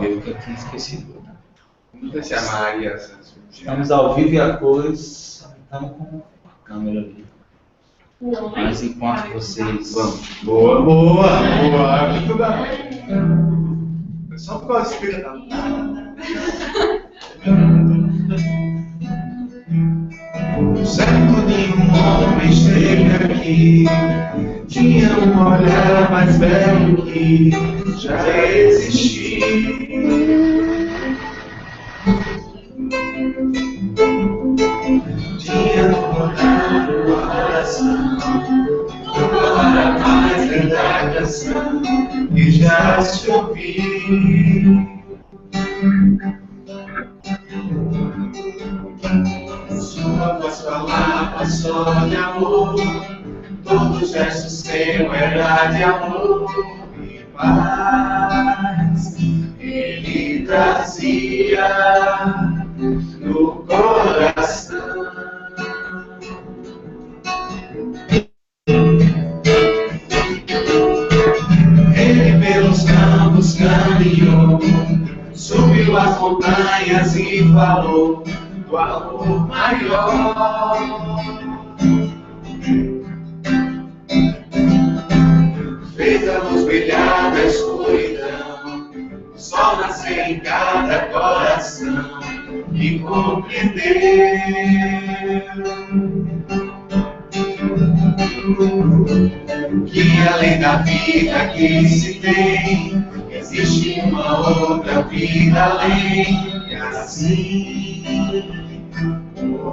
vivo que eu tinha esquecido. Não sei se a Maria... Estamos ao vivo e a cores, estamos com a câmera ali. Mas enquanto vocês vão. Boa. Muito bem. Só por causa do espírito. Certo de um homem esteve aqui, tinha um olhar mais velho que já existia. Tinha um olhar no coração, agora mais da canção que já se ouviu. Sua voz falava só de amor, todos os gestos seu era de amor e paz. Ele trazia no coração. Ele pelos campos caminhou, subiu as montanhas e falou do amor maior. Fez a luz brilhar na escuridão, o sol nascer em cada coração e compreendeu que além da vida que se tem, existe uma outra vida além. E assim,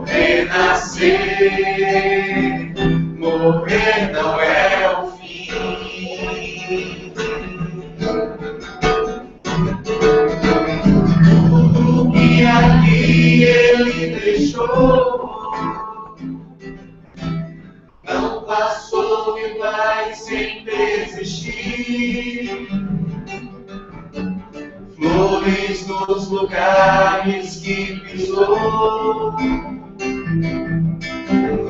renascer, morrer não é o fim. Tudo que aqui ele deixou não passou e vai sempre existir. Flores nos lugares que pisou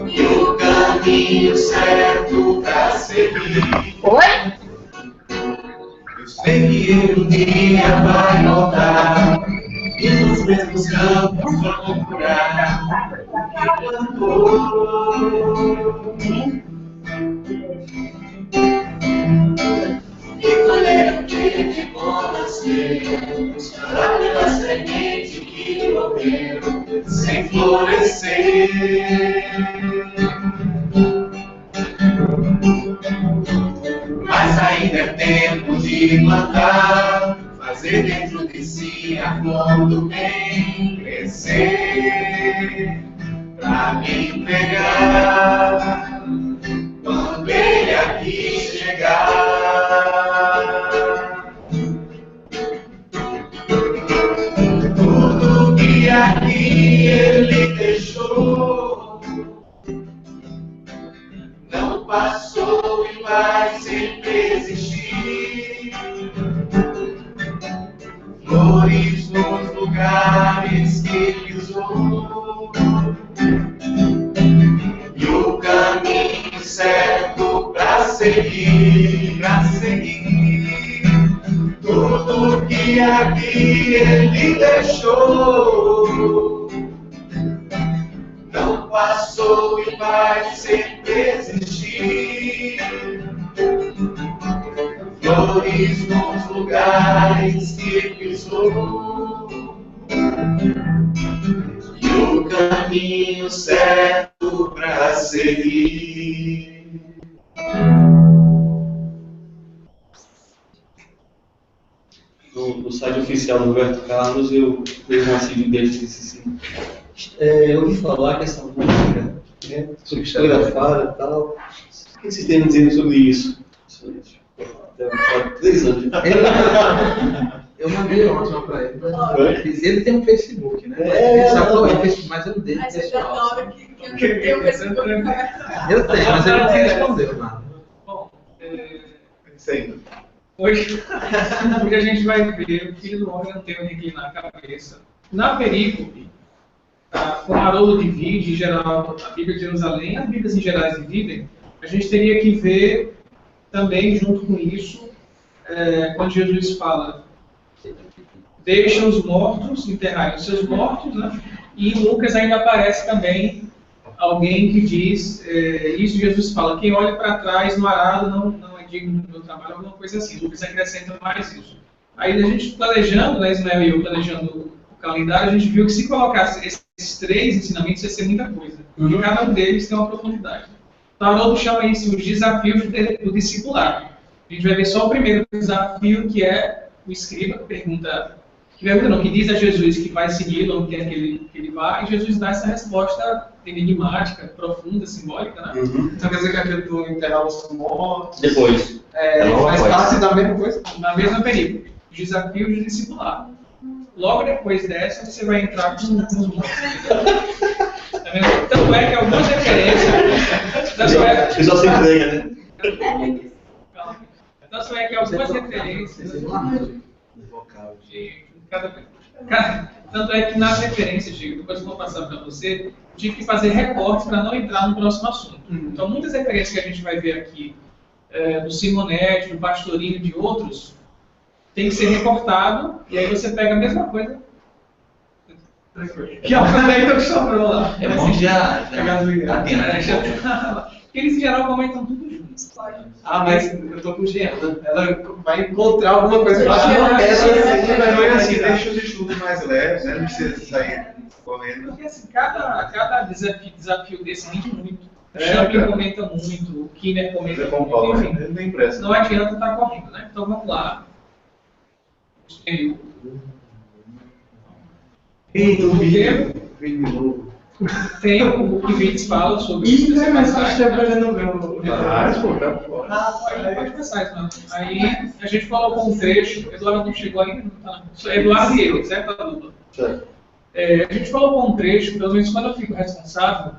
e o caminho certo pra seguir. Oi? Eu sei que ele um dia vai voltar e nos mesmos campos vai procurar o que plantou. E colher o que de bom nasceu, chorar pela semente que morreu sem florescer. Mas ainda é tempo de plantar, fazer dentro de si a flor do bem crescer, pra me entregar quando ele aqui chegar. Tudo que aqui ele deixou não passou e vai sempre existir. Flores nos lugares que pisou e o caminho certo pra seguir, pra seguir. Tudo que aqui ele deixou não passou e vai sempre existir. Flores nos lugares que pisou e o caminho certo pra seguir. No site oficial do Roberto Carlos, eu vejo um artigo dele que disse assim: eu ouvi falar que essa música né, psicografada e tal. O que você tem a dizer sobre isso? Deve falar 3 anos. Eu mandei ontem para ele. Ele tem um Facebook, né? Mas eu não dei. Aí você já nota que eu tenho Facebook. Eu tenho, mas ele não respondeu nada. Bom, Sim. hoje a gente vai ver o filho do homem não tem onde inclinar a cabeça. Na perícope, com o Haroldo divide, em geral, a Bíblia de Jerusalém, as Bíblias em geral dividem, a gente teria que ver também, junto com isso, quando Jesus fala deixa os mortos enterrarem os seus mortos, né? E em Lucas ainda aparece também alguém que diz, isso Jesus fala, quem olha para trás no arado não é digno do meu trabalho, alguma coisa assim. Lucas acrescenta mais isso. Aí a gente planejando, né, Ismael e eu planejando o calendário, a gente viu que se colocasse esses 3 ensinamentos ia ser muita coisa. E cada um deles tem uma profundidade. Então, Haroldo chama isso os desafios do discipulado. A gente vai ver só o primeiro desafio, que é o escriba, que diz a Jesus que vai segui-lo, onde quer que ele vá, e Jesus dá essa resposta enigmática, profunda, simbólica, né? Então quer dizer que aquele do enterrar os mortos... Depois. Faz parte da mesma coisa? Na mesma período. Desafio de discipulado. Logo depois dessa, você vai entrar com os mortos. Tá vendo? Tanto é que algumas referências... Você só se entrega, né? Tanto é que algumas referências... Tanto é que nas referências, Diego, depois eu vou passar para você, eu tive que fazer recortes para não entrar no próximo assunto. Então, muitas referências que a gente vai ver aqui, do Simonetti, do Pastorino e de outros, tem que ser recortado, e aí você pega a mesma coisa. Que aproveita o que sobrou lá. É bom já tem, né? Porque eles em geral comentam tudo junto. Mas eu tô com Giana. Ela vai encontrar alguma coisa Ela mas assim, deixa os estudos mais leves, né? Não precisa sair correndo. Porque assim, cada desafio desse rende muito. O Champlin comenta muito, o Kinner comenta muito, enfim. Ele tem pressa. Não adianta estar correndo, né? Então vamos lá. Tem o que Vitz fala sobre isso. Mas acho que ele não viu. Pode passar isso, não. Aí a gente colocou um trecho, Eduardo não chegou ainda, não tá? Eduardo e eu, certo, Lula? A gente colocou um trecho, pelo menos quando eu fico responsável,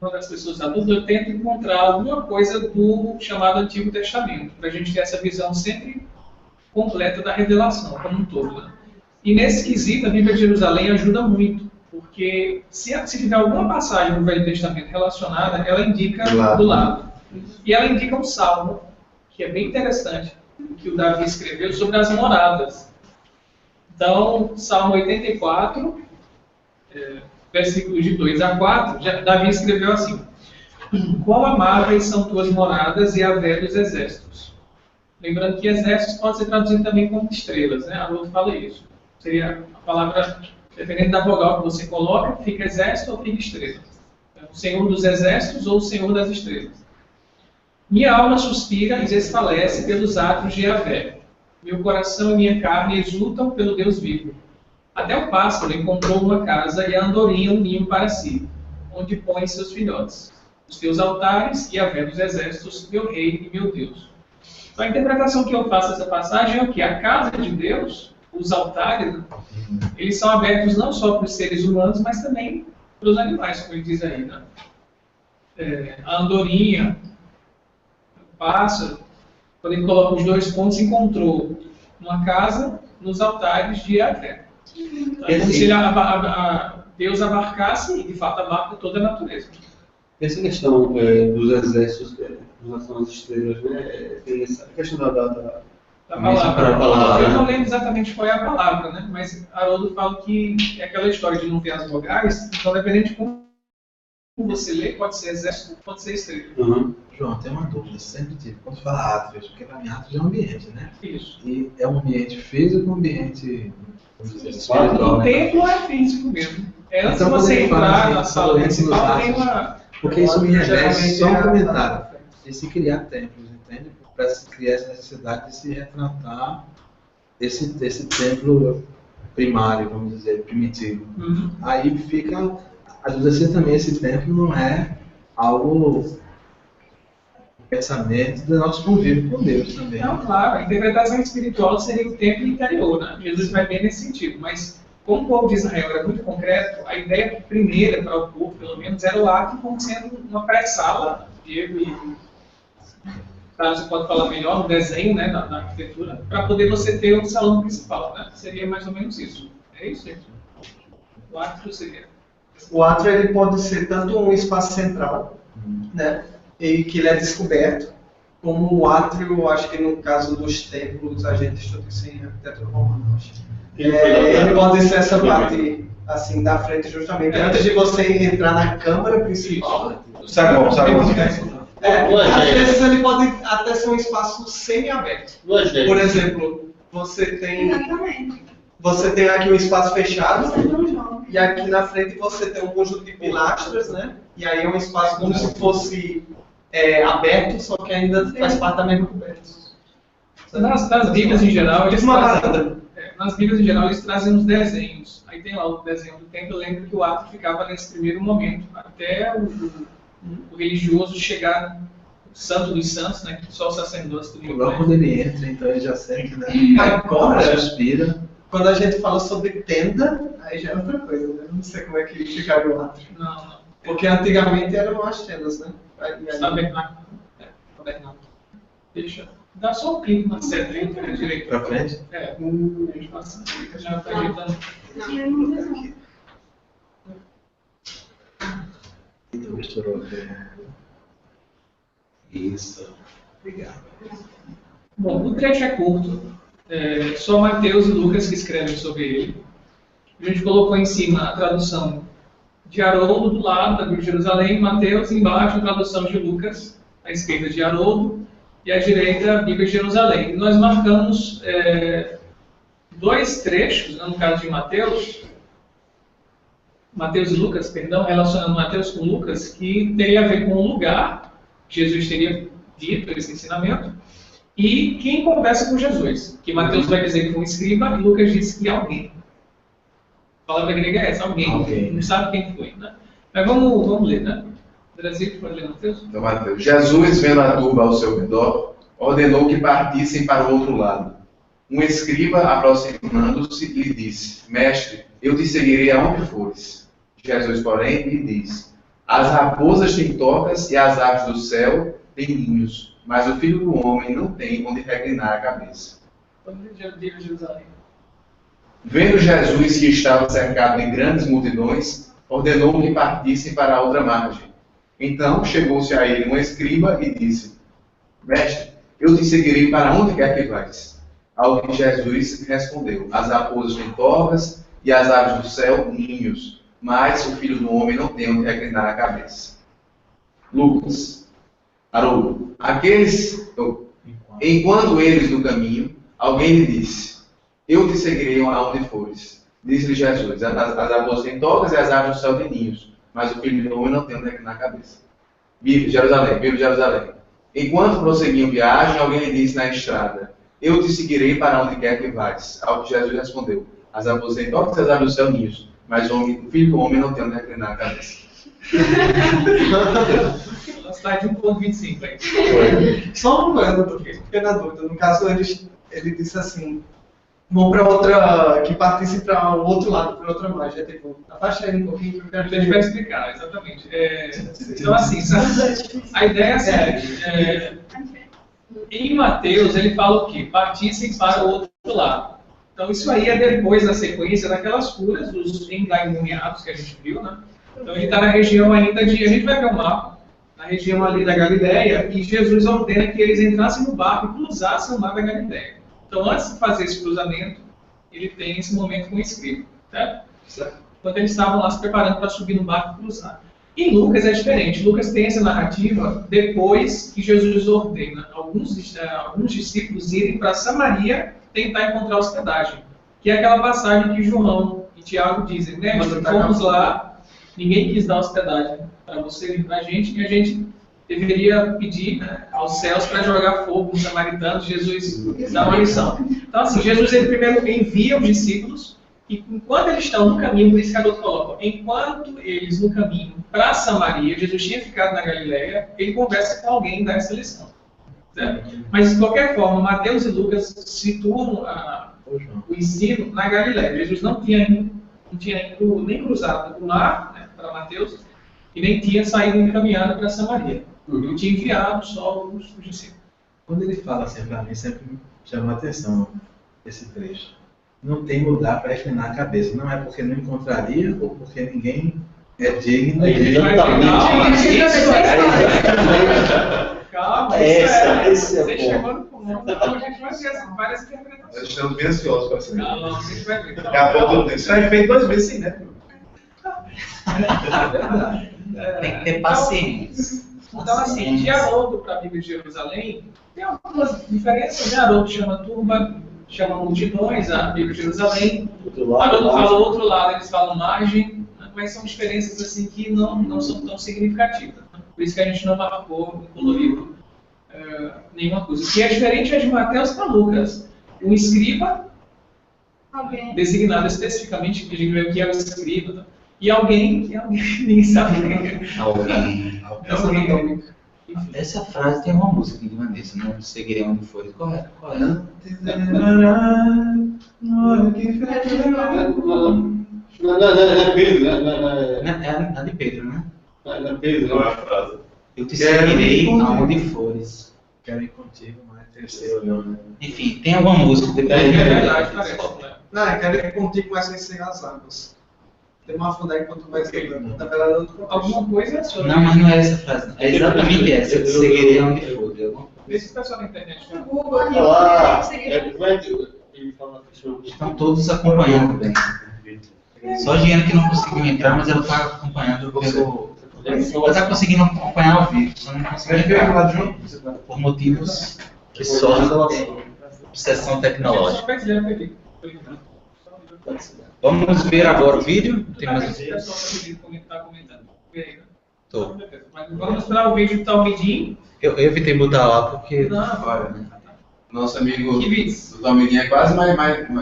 uma das pessoas da dúvida, eu tento encontrar alguma coisa do chamado Antigo Testamento, para a gente ter essa visão sempre completa da revelação, como um todo. Né? E nesse quesito, a Bíblia de Jerusalém ajuda muito, porque se tiver alguma passagem no Velho Testamento relacionada, ela indica do lado. E ela indica um salmo, que é bem interessante, que o Davi escreveu sobre as moradas. Então, Salmo 84, versículos de 2 a 4, Davi escreveu assim: quão amáveis são tuas moradas e a vé dos exércitos. Lembrando que exércitos pode ser traduzido também como estrelas, né? Haroldo fala isso. Seria a palavra, dependendo da vogal que você coloca, fica exército ou fica estrela. Então, o Senhor dos exércitos ou o Senhor das estrelas. Minha alma suspira e desfalece pelos atos de Yahvé. Meu coração e minha carne exultam pelo Deus vivo. Até o pássaro encontrou uma casa e a andorinha um ninho para si, onde põe seus filhotes. Os teus altares e a Yahvé dos exércitos, meu rei e meu Deus. Então, a interpretação que eu faço dessa passagem é o que? A casa de Deus, os altares, eles são abertos não só para os seres humanos, mas também para os animais, como ele diz aí. Né? A andorinha, o pássaro, quando ele coloca os 2 pontos, encontrou uma casa nos altares de Yahvé. É como se Deus abarcasse, e de fato abarca toda a natureza. Essa questão dos exércitos em relação às estrelas, né? Tem essa questão da palavra. Eu não lembro exatamente qual é a palavra, né? Mas Haroldo fala que é aquela história de não ver as vogais, então dependendo de como você lê, pode ser exército, pode ser estrela. João, tem uma dúvida, sempre tive. Quando fala Atlas, porque para mim Atlas é um ambiente, né? Isso. E é um ambiente físico, um ambiente espiritual. O templo é físico mesmo. Antes então, de você entrar na assim, sala principal, tem uma... Porque isso me remete só um comentário. E se criar templos, entende? Para se criar essa necessidade de se retratar esse templo primário, vamos dizer, primitivo. Aí fica, às vezes assim, também esse templo não é algo pensamento do nosso convívio com Deus também. Não, claro, a interpretação espiritual seria o templo interior, né? Jesus vai bem nesse sentido, mas como o povo de Israel era muito concreto, a ideia primeira para o povo, pelo menos, era o átrio como sendo uma pré-sala, Diego e você pode falar melhor no desenho, né, da arquitetura, para poder você ter o salão principal, né? Seria mais ou menos isso. É isso, gente? O átrio seria. O átrio ele pode ser tanto um espaço central, né, e que ele é descoberto como o átrio, acho que no caso dos templos, a gente estuda isso em arquitetura romana, acho. Ele pode ser essa parte, assim, da frente, justamente antes de você entrar na câmara principal. Sabe como? Às vezes ele pode até ser um espaço semi-aberto. Por exemplo, você tem aqui um espaço fechado, e aqui na frente você tem um conjunto de pilastras, né? E aí é um espaço como se fosse aberto, só que ainda faz parte da mesma coberta. Nas Bíblias em geral, eles trazem uns desenhos. Aí tem lá o desenho do templo. Eu lembro que o ato ficava nesse primeiro momento, até o religioso chegar no Santo dos Santos, né? Que só o sacerdote do Logo quando ele entra, então ele já sente, né? Agora, suspira. quando a gente fala sobre tenda, aí já é outra coisa, né? Não sei como é que ficaria o átrio. Não. Porque antigamente eram as tendas, né? Tabernáculo. Deixa. Dá só um clique na seta aí, direito. Pra frente? A gente passa. Já está ajeitando. Misturou. Isso. Obrigado. Bom, o trecho é curto. Só Mateus e Lucas que escrevem sobre ele. A gente colocou em cima a tradução de Haroldo do lado da Bíblia de Jerusalém, Mateus embaixo a tradução de Lucas, à esquerda de Haroldo, e à direita a Bíblia de Jerusalém. E nós marcamos dois trechos, né, no caso de Mateus e Lucas, relacionando Mateus com Lucas, que teria a ver com o lugar que Jesus teria dito esse ensinamento, e quem conversa com Jesus. Que Mateus vai dizer que foi um escriba e Lucas diz que alguém. A palavra grega é essa, alguém. Não sabe quem foi, né? Mas vamos ler, né? Brasil, pode ler, Mateus? Então, Mateus. Jesus, vendo a turba ao seu redor, ordenou que partissem para o outro lado. Um escriba, aproximando-se, lhe disse: Mestre, eu te seguirei aonde fores. Jesus, porém, lhe disse: As raposas têm tocas e as aves do céu têm ninhos, mas o Filho do Homem não tem onde reclinar a cabeça. Vendo Jesus que estava cercado de grandes multidões, ordenou que partissem para a outra margem. Então chegou-se a ele um escriba e disse: Mestre, eu te seguirei para onde quer que vais. Ao que Jesus respondeu: As raposas têm tocas e as aves do céu ninhos, mas o Filho do Homem não tem onde reclinar a cabeça. Lucas. Haroldo. Enquanto eles no caminho, alguém lhe disse: Eu te seguirei aonde fores. Disse-lhe Jesus: As raposas têm tocas e as aves do céu têm ninhos, mas o Filho do Homem não tem onde reclinar a cabeça. Bíblia de Jerusalém. Enquanto prosseguiam viagem, alguém lhe disse na estrada: Eu te seguirei para onde quer que vais. Ao que Jesus respondeu: As raposas têm tocas e as aves do céu ninhos, mas o Filho do Homem não tem onde reclinar a cabeça. Está de 1,25 aí. Só uma coisa, doutor, fiquei na dúvida. No caso, ele disse assim: vão para outra, que partisse para o outro lado, para outra margem. Tipo, abaixa aí um pouquinho que eu quero A gente vai explicar, exatamente. Então, assim, a ideia é a seguinte: em Mateus, ele fala o quê? Partissem para o outro lado. Então, isso aí é depois da sequência daquelas curas dos endemoniados que a gente viu, né? Então, ele está na região ainda de. A gente vai ver o mapa, na região ali da Galileia, e Jesus ordena que eles entrassem no barco e cruzassem o mar da Galileia. Então, antes de fazer esse cruzamento, ele tem esse momento com o escriba, certo? Quando eles estavam lá se preparando para subir no barco e cruzar. Em Lucas é diferente. Lucas tem essa narrativa depois que Jesus ordena alguns discípulos irem para Samaria tentar encontrar hospedagem. Que é aquela passagem que João e Tiago dizem, né? Fomos lá, ninguém quis dar hospedagem para você e para a gente, e a gente deveria pedir, né, aos céus para jogar fogo nos samaritanos. Jesus dá uma lição. Então, assim, Jesus ele primeiro envia os discípulos, e enquanto eles estão no caminho, por isso que a doutora coloca, enquanto eles no caminho para Samaria, Jesus tinha ficado na Galileia, ele conversa com alguém dessa lição. Certo? Mas, de qualquer forma, Mateus e Lucas situam o ensino na Galileia. Jesus não tinha ido nem cruzado o mar, né, para Mateus, e nem tinha saído encaminhado para Samaria. Ele tinha enviado só os discípulos. Quando ele fala assim para mim, sempre me chamou a atenção esse trecho. Não tem lugar para reclinar a cabeça. Não é porque não encontraria ou porque ninguém é digno de... Calma, Esse é você bom. chegou no ponto. Então a gente vai ver várias interpretações. Nós estamos bem ansiosos para saber. Calma, a gente vai ver. Daqui a pouco isso aí feito 2 vezes sim, né? Tem que ter paciência. Então, assim, de Haroldo para a Bíblia de Jerusalém, tem algumas diferenças. Né? Haroldo chama turma, chama multidões, a Bíblia de Jerusalém. Haroldo fala outro lado, eles falam margem, mas são diferenças assim que não são tão significativas. Por isso que a gente não marcou, não coloriu nenhuma coisa. O que é diferente é de Mateus para Lucas. Um escriba, designado especificamente, que a gente vê o que é o escriba, e alguém, ninguém sabe quem é. Alguém. Essa frase tem uma música de Vanessa, não seguirei onde for. Qual é? Não é Pedro, É a de Pedro, né? não é Pedro. Qual é a frase? Eu te seguirei aonde fores. Quero ir contigo, mas terceiro não, né? Enfim, tem alguma música depois É de verdade, parece. Né? Não, eu quero ir contigo, mas sem ser as águas. Tem uma fundada que tu vai escrever. Na verdade, eu não Alguma coisa sobre. Não, mas não é essa frase. Não. É exatamente essa. Eu te seguirei aonde for. Vê se o pessoal na internet. Né? Olá, como é que ele fala sobre Estão todos acompanhando bem. Só a Giana que não conseguiu entrar, mas ela está acompanhando pelo. Ela está conseguindo acompanhar ao vivo, só não conseguiu entrar. Por motivos que só obsessão tecnológica. Só dizer, Felipe. Vamos ver agora o vídeo. Tem mais... O pessoal está comentando. Vê aí, né? Tô. Mas vamos para o vídeo que está o midinho. Eu evitei mudar lá porque. Olha, nosso amigo Que vídeo? do Tomidinho é quase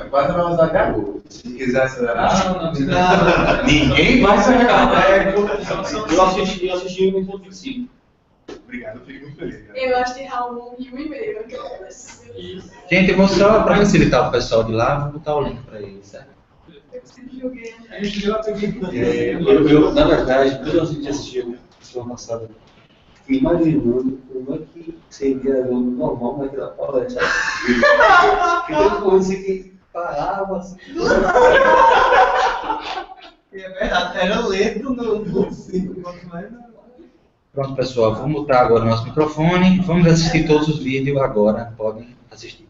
quase vai usar até agora. Se quiser acelerar. Não. Ninguém vai acelerar. Eu assisti no 1.25. Obrigado, eu fico muito feliz. Cara. Eu acho que Raul e o e-mail. Que eu preciso. Gente, eu vou só para facilitar o pessoal de lá, vou botar o link para eles, certo? Eu sempre joguei. A gente viu até o vídeo. Eu, na verdade, quando eu assisti semana passada, fiquei imaginando como é que seria normal naquela palestra. Então, como assim que parava assim. É verdade, era lento no 5, quanto mais. Pronto, pessoal, vou mutar agora o nosso microfone. Vamos assistir todos os vídeos agora. Podem assistir.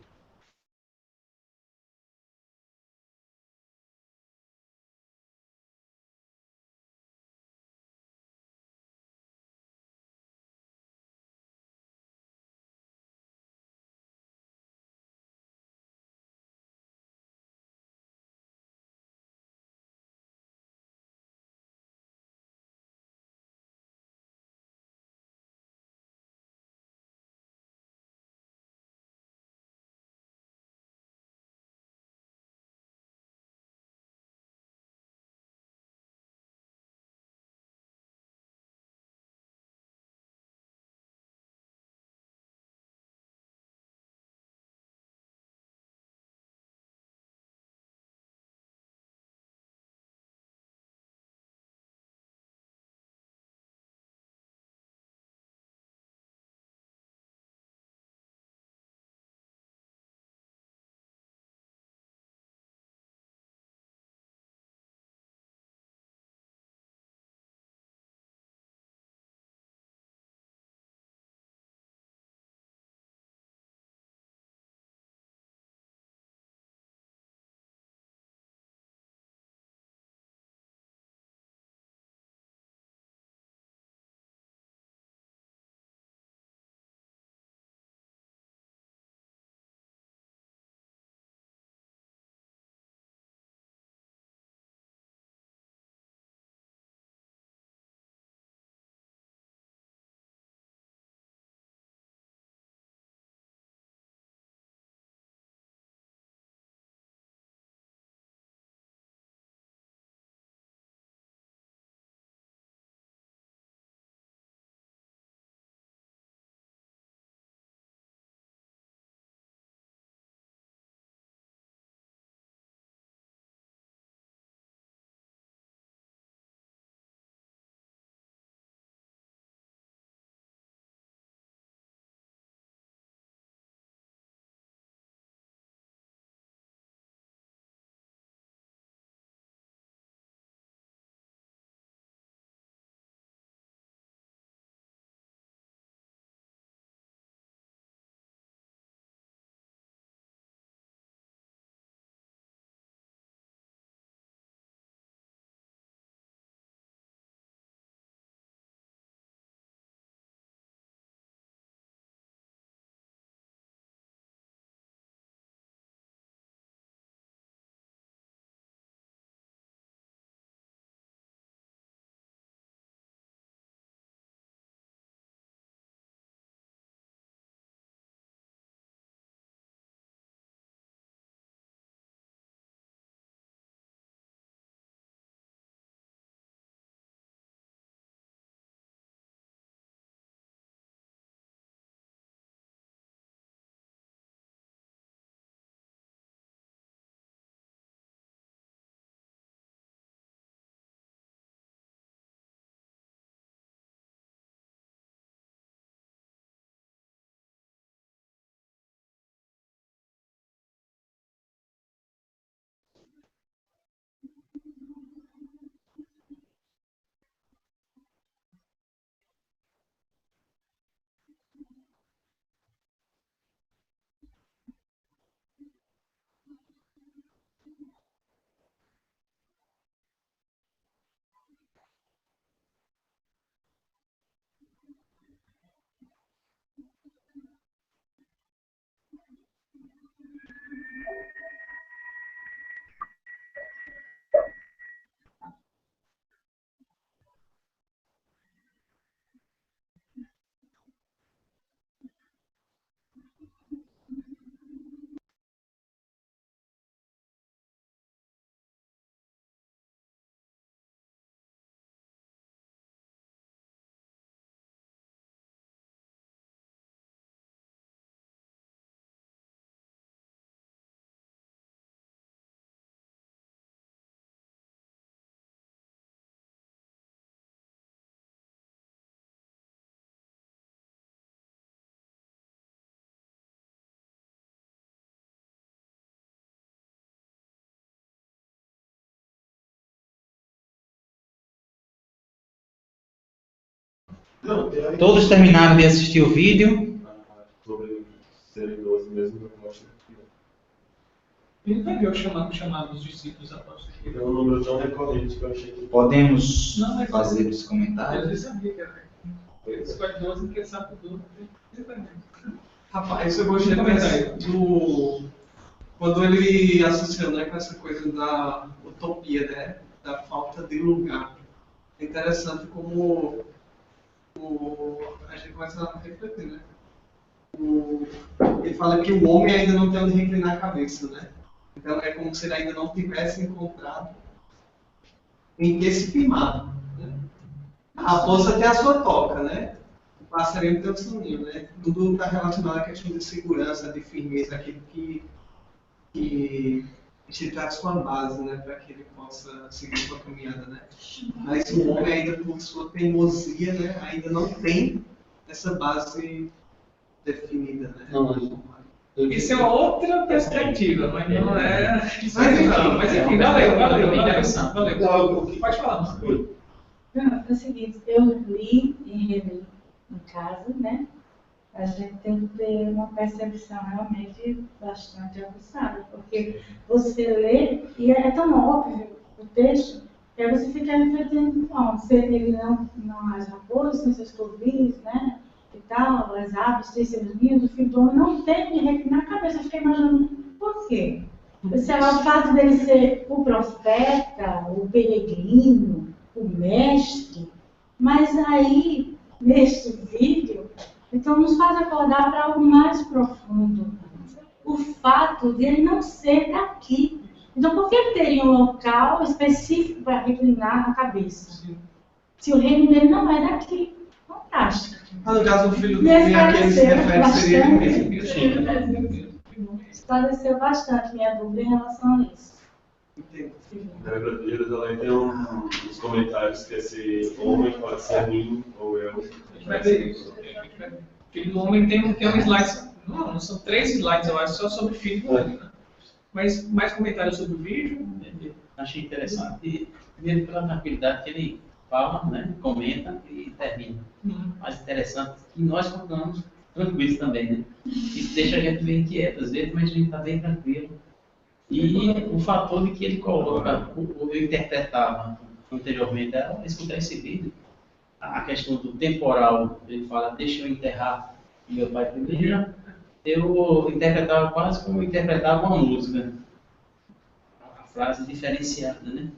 Todos terminaram de assistir o vídeo? Sobre ser idoso mesmo, eu mostro aqui. Ele vai ver o chamado dos discípulos apóstolos. É um número tão recorrente que eu achei que... Podemos Não, mas fazer os comentários? Eu sabia que era. Ele escolhe 12 porque ele sabe tudo. Rapaz, eu gostei do... Quando ele associou, né, com essa coisa da utopia, né, da falta de lugar. É interessante como a gente começa a refletir, né? Ele fala que o homem ainda não tem onde reclinar a cabeça, né? Então é como se ele ainda não tivesse encontrado em que se firmar. Né? A raposa tem a sua toca, né? O passarinho tem o seu ninho, né? Tudo está relacionado à questão de segurança, de firmeza, aquilo que esticar sua base, né? Para que ele possa seguir sua caminhada, né? Mas o homem ainda, por sua teimosia, né? Ainda não tem essa base definida, né? Isso é uma outra perspectiva, mas não é. Mas enfim, valeu. Pode falar. Não, é o seguinte, eu li e reli em casa, né? A gente tem que ter uma percepção realmente bastante aguçada, porque você lê e é tão óbvio o texto, que aí você fica refletindo, bom, se ele não as raposas, sem seus corvis, né? E tal, as aves têm seus ninhos, o filho do homem não tem que reclinar a cabeça. Eu fiquei imaginando, por quê? Esse é o fato dele ser o profeta, o peregrino, o mestre, mas aí, neste vídeo, então nos faz acordar para algo mais profundo. O fato de ele não ser daqui. Então, por que ele teria um local específico para reclinar a cabeça? Se o reino dele não é daqui. Fantástico. No caso, o filho do homem a quem se refere seria ele mesmo. Esclareceu bastante minha dúvida em relação a isso. Jerusalém tem uns comentários que esse homem pode ser mim ou eu. A gente vai ver isso. O filho do homem tem um slide. Não, são 3 slides, eu acho, só sobre o filho do homem. Né? Mas mais comentários sobre o vídeo? Achei interessante, primeiro pela tranquilidade que ele fala, né, comenta e termina. Mais interessante que nós continuamos tranquilos também, né? Isso deixa a gente bem inquieto às vezes, mas a gente está bem tranquilo. E o fator de que ele coloca, eu interpretava anteriormente, ao escutar esse vídeo, a questão do temporal, ele fala, deixa eu enterrar meu pai primeiro, eu interpretava quase como eu interpretava uma música. A frase diferenciada, né?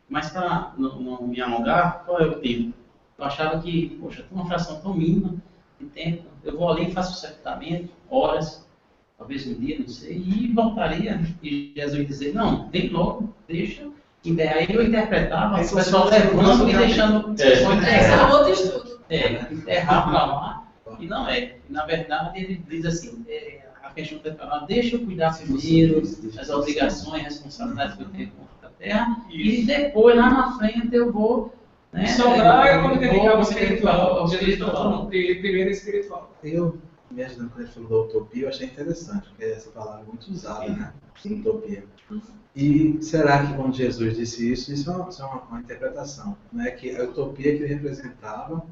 Mas para não me alongar, qual é o tempo? Eu achava que, poxa, tem uma fração tão mínima de tempo, eu vou ali e faço o sepultamento, horas, talvez um dia, não sei, e voltaria, e Jesus dizer, não, vem logo, deixa, aí eu interpretava, o pessoal levando e deixando... Esse é outro estudo. Enterrar para lá, e não é. Na verdade, ele diz assim, a questão temporal, deixa eu cuidar primeiro das obrigações, responsabilidades que eu tenho com a terra, e depois, lá na frente, eu vou... Né, sobrar é quando dedicar ao espiritual. Primeiro espiritual. Eu, me ajudando quando ele falou da utopia, eu achei interessante, porque essa palavra é muito usada, né? Utopia. E será que quando Jesus disse isso, isso é uma interpretação, né? Que a utopia que ele representava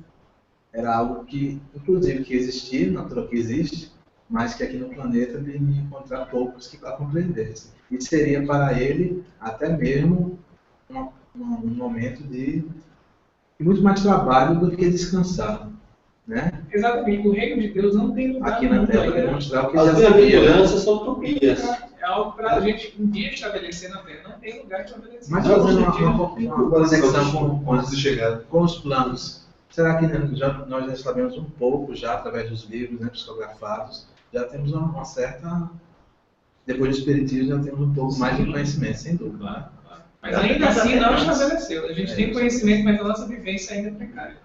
era algo que, inclusive, que existia, natural que existe, mas que aqui no planeta ele ia encontrar poucos que a compreendessem. E seria para ele até mesmo um momento de muito mais trabalho do que descansar, né? Exatamente, o reino de Deus não tem lugar aqui na Terra para demonstrar o que as já sabia. bem-aventuranças são utopias. É algo para a gente um dia estabelecer na Terra, não tem lugar de estabelecer. Mas fazendo uma conexão com os planos, será que nós já sabemos um pouco já através dos livros, né, psicografados, já temos uma certa, depois do espiritismo já temos um pouco mais de conhecimento, sem dúvida. Claro. Mas ainda assim não estabeleceu. A gente tem conhecimento, mas a nossa vivência ainda é precária.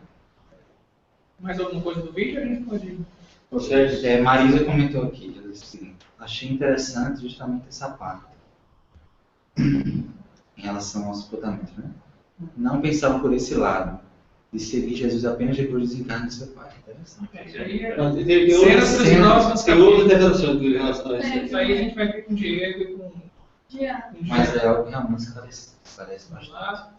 Mais alguma coisa do vídeo? A gente pode ir. Marisa comentou aqui, ela disse assim, achei interessante justamente essa parte, em relação ao sepultamento, né? Não pensava por esse lado, de seguir Jesus apenas depois de desencarnar de seu pai. Interessante. Tem outra interpretação em relação a isso. Isso aí a gente vai ver com o Diego e com... Mas é algo que realmente esclarece bastante.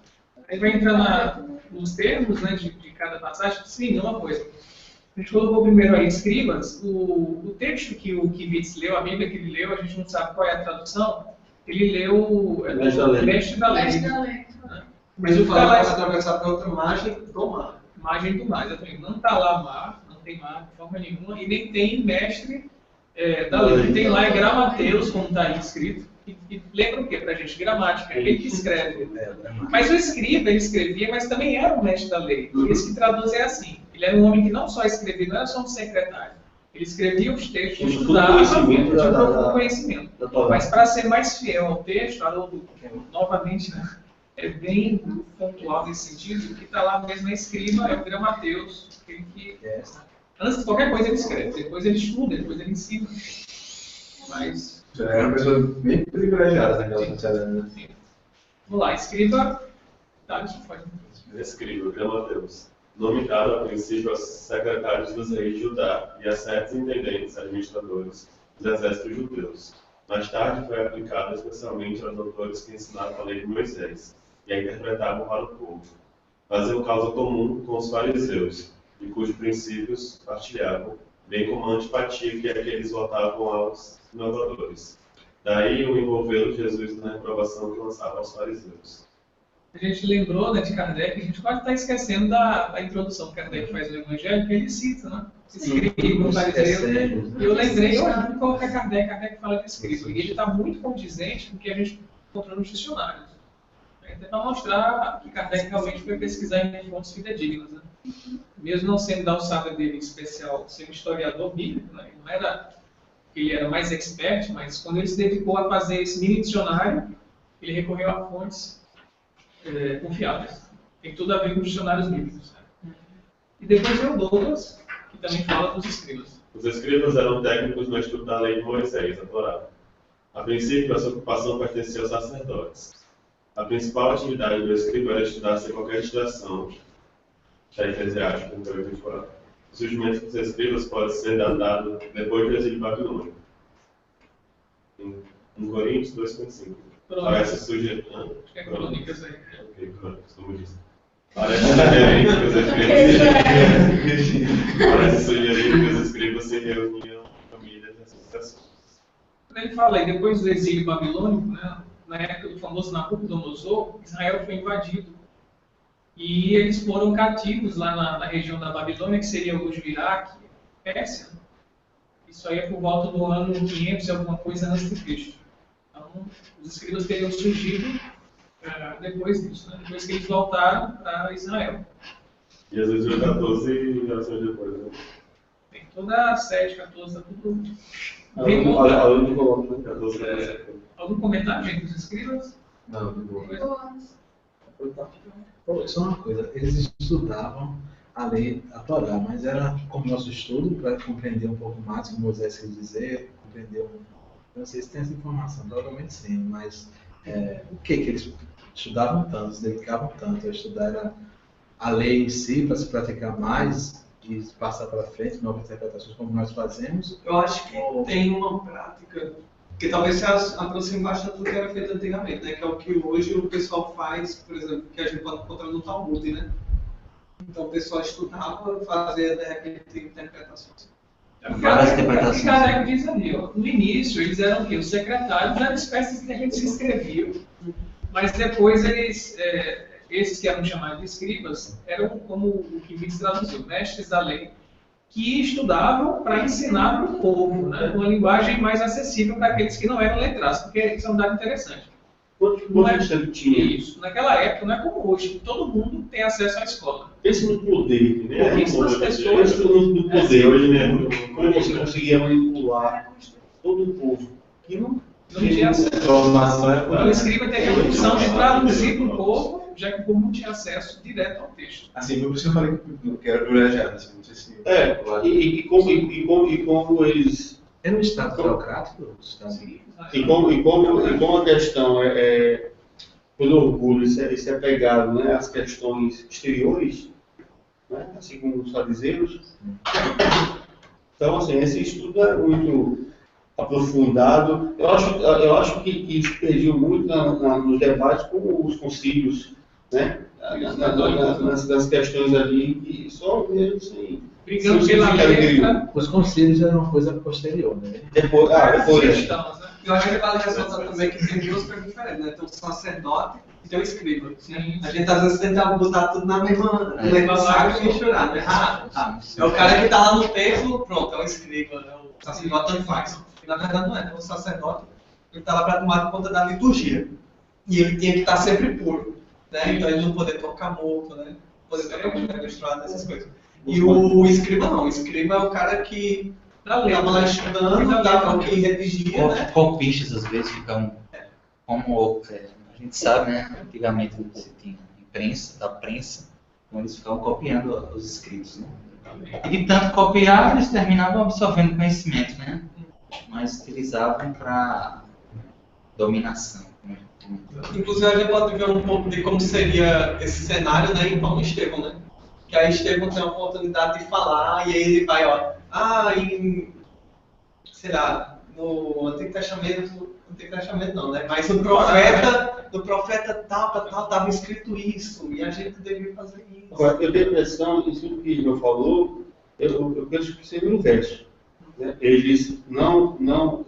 Aí vai entrar nos termos, né, de cada passagem. Sim, uma coisa. A gente colocou primeiro aí escribas. O texto que o Kivitz leu, a Bíblia que ele leu, a gente não sabe qual é a tradução. Ele leu Mestre da Lei. Mas o cara vai atravessar para outra margem do mar. Margem do mar, exatamente. Não está lá mar, não tem mar de forma nenhuma, e nem tem mestre da lei. O que tem lá é gramateus, como está aí escrito. E lembra o quê para a gente? Gramática, é aquele que escreve. Mas o escriba, ele escrevia, mas também era um mestre da lei. E esse que traduz é assim. Ele era um homem que não só escrevia, não era só um secretário. Ele escrevia os textos, estudava, tinha um conhecimento. Mas para ser mais fiel ao texto, Haroldo, novamente, né, é bem pontual nesse sentido, o que está lá mesmo é escriba, é o gramateus, aquele que, antes de qualquer coisa ele escreve, depois ele estuda, depois ele ensina. Mas... Já era uma pessoa bem privilegiada naquela sociedade, né? Vamos lá, escriba... Tá, isso pode. Escriba, gramateus. Nome dado a princípio aos secretários dos reis de Judá e a certos intendentes, administradores dos exércitos judeus. Mais tarde foi aplicado especialmente aos doutores que ensinavam a lei de Moisés e a interpretavam para o povo. Faziam causa comum com os fariseus, de cujos princípios partilhavam, bem como a antipatia que aqueles votavam aos inovadores. Daí o envolveu Jesus na reprovação que lançava aos fariseus. A gente lembrou, né, de Kardec, a gente pode estar esquecendo da introdução que Kardec faz no Evangelho, que ele cita, né? Escriba, fariseu. E eu lembrei de colocar Kardec fala de escriba. E ele está muito condizente com o que a gente encontrou nos dicionários. Até para mostrar que Kardec realmente foi pesquisar em fontes fidedignas. Né? Mesmo não sendo da alçada dele em especial, sendo historiador bíblico, né? Não era que ele era mais expert, mas quando ele se dedicou a fazer esse mini dicionário, ele recorreu a fontes confiáveis. Tem tudo a ver com os dicionários bíblicos. Né? E depois veio o Douglas, que também fala dos escribas. Os escribas eram técnicos no estudo da lei de Moisés, a Torá. A princípio, essa ocupação pertencia aos sacerdotes. A principal atividade do escriba era estudar sem qualquer distração, já eclesiástica, como eu vou falar. O surgimento dos escribas pode ser datado depois do exílio babilônico. Em Coríntios 2,5. Parece sugerir. Acho que é crônicas aí. Ok, crônicas, como disse. Parece sugerir que os escribas se reuniam em famílias e associações. Ele fala aí, depois do exílio babilônico, né, na época do famoso Nabucodonosor, Israel foi invadido. E eles foram cativos lá na região da Babilônia, que seria hoje o Iraque, Pérsia. Isso aí é por volta do ano 500 e alguma coisa antes de Cristo. Então, os escribas teriam surgido depois disso, né? Depois que eles voltaram para Israel. E às vezes 14 gerações depois, né? Tem toda a 7, 14, tudo. Algum comentário, gente, dos escribas? Não, de boa. Só uma coisa, eles estudavam a lei, a Torá, mas era como nosso estudo para compreender um pouco mais o que Moisés quis dizer, compreender não sei se tem essa informação, provavelmente sim, mas o que eles estudavam tanto, se dedicavam tanto a estudar a lei em si para se praticar mais e passar para frente novas interpretações como nós fazemos? Eu acho que tem uma prática que talvez se aproxime bastante do que era feito antigamente, né? Que é o que hoje o pessoal faz, por exemplo, que a gente pode encontrar no Talmud, né? Então o pessoal estudava, fazia de repente interpretações. Várias interpretações. O Kardec diz ali, ó, no início eles eram o quê? Os secretários eram espécies que a gente se inscrevia, mas depois eles, esses que eram chamados de escribas, eram como o que Kivitz traduziu, mestres da lei, que estudavam para ensinar para o povo, né? Uma linguagem mais acessível para aqueles que não eram letrados, porque isso é um dado interessante. Quanto você tinha? Isso. Naquela época não é como hoje, que todo mundo tem acesso à escola. Pense no poder, né? Pouquíssimas pessoas. Pense no poder hoje, né? Como você conseguia manipular todo o povo que não tinha acesso. Então o escriba teria a função de traduzir para o povo, já que o povo não tinha acesso direto ao texto. Assim, por isso que eu falei que era privilegiado, assim, não sei se... E como eles... Era um Estado teocrático? E como a questão pelo orgulho, isso é pegado, né, às questões exteriores, né, assim como os fariseus. Então, assim, esse estudo é muito aprofundado. Eu acho que isso perdeu muito nos debates com os concílios, né? Nas questões ali, e só mesmo sem... Brigando pela letra. Os concílios eram uma coisa posterior, né? Depois. Cristãos, né? E a gente vale ressaltar também que tem duas coisas diferentes, né? Tem o sacerdote e tem o escriba. Sim. A gente às vezes tenta botar tudo na mesma saco e misturar, né? É o cara que está lá no templo, pronto, é o escriba, né? O sacerdote tanto faz. E na verdade não é, né? O sacerdote ele está lá para tomar conta da liturgia. E ele tinha que estar sempre puro, né? Então ele não poder tocar morto, né? Poder tocar mulher menstruada, essas coisas. E o escriba não, o escriba é o cara que estava lá estudando, dava que redigia, né? Copistas às vezes ficam como a gente sabe, né? Antigamente você tinha da prensa, então eles ficavam copiando os escritos, né? E de tanto copiar, eles terminavam absorvendo conhecimento, né? Mas utilizavam para dominação. Inclusive a gente pode ver um pouco de como seria esse cenário, né, em Paulo e Estevão, né? Que aí Estevão tem a oportunidade de falar e aí ele vai, sei lá, no Antigo Testamento não, né? Mas no profeta tal, estava escrito isso, e a gente devia fazer isso. Agora, eu tenho a impressão, isso que o Guilherme falou, eu penso que seria o verso. Né? Eles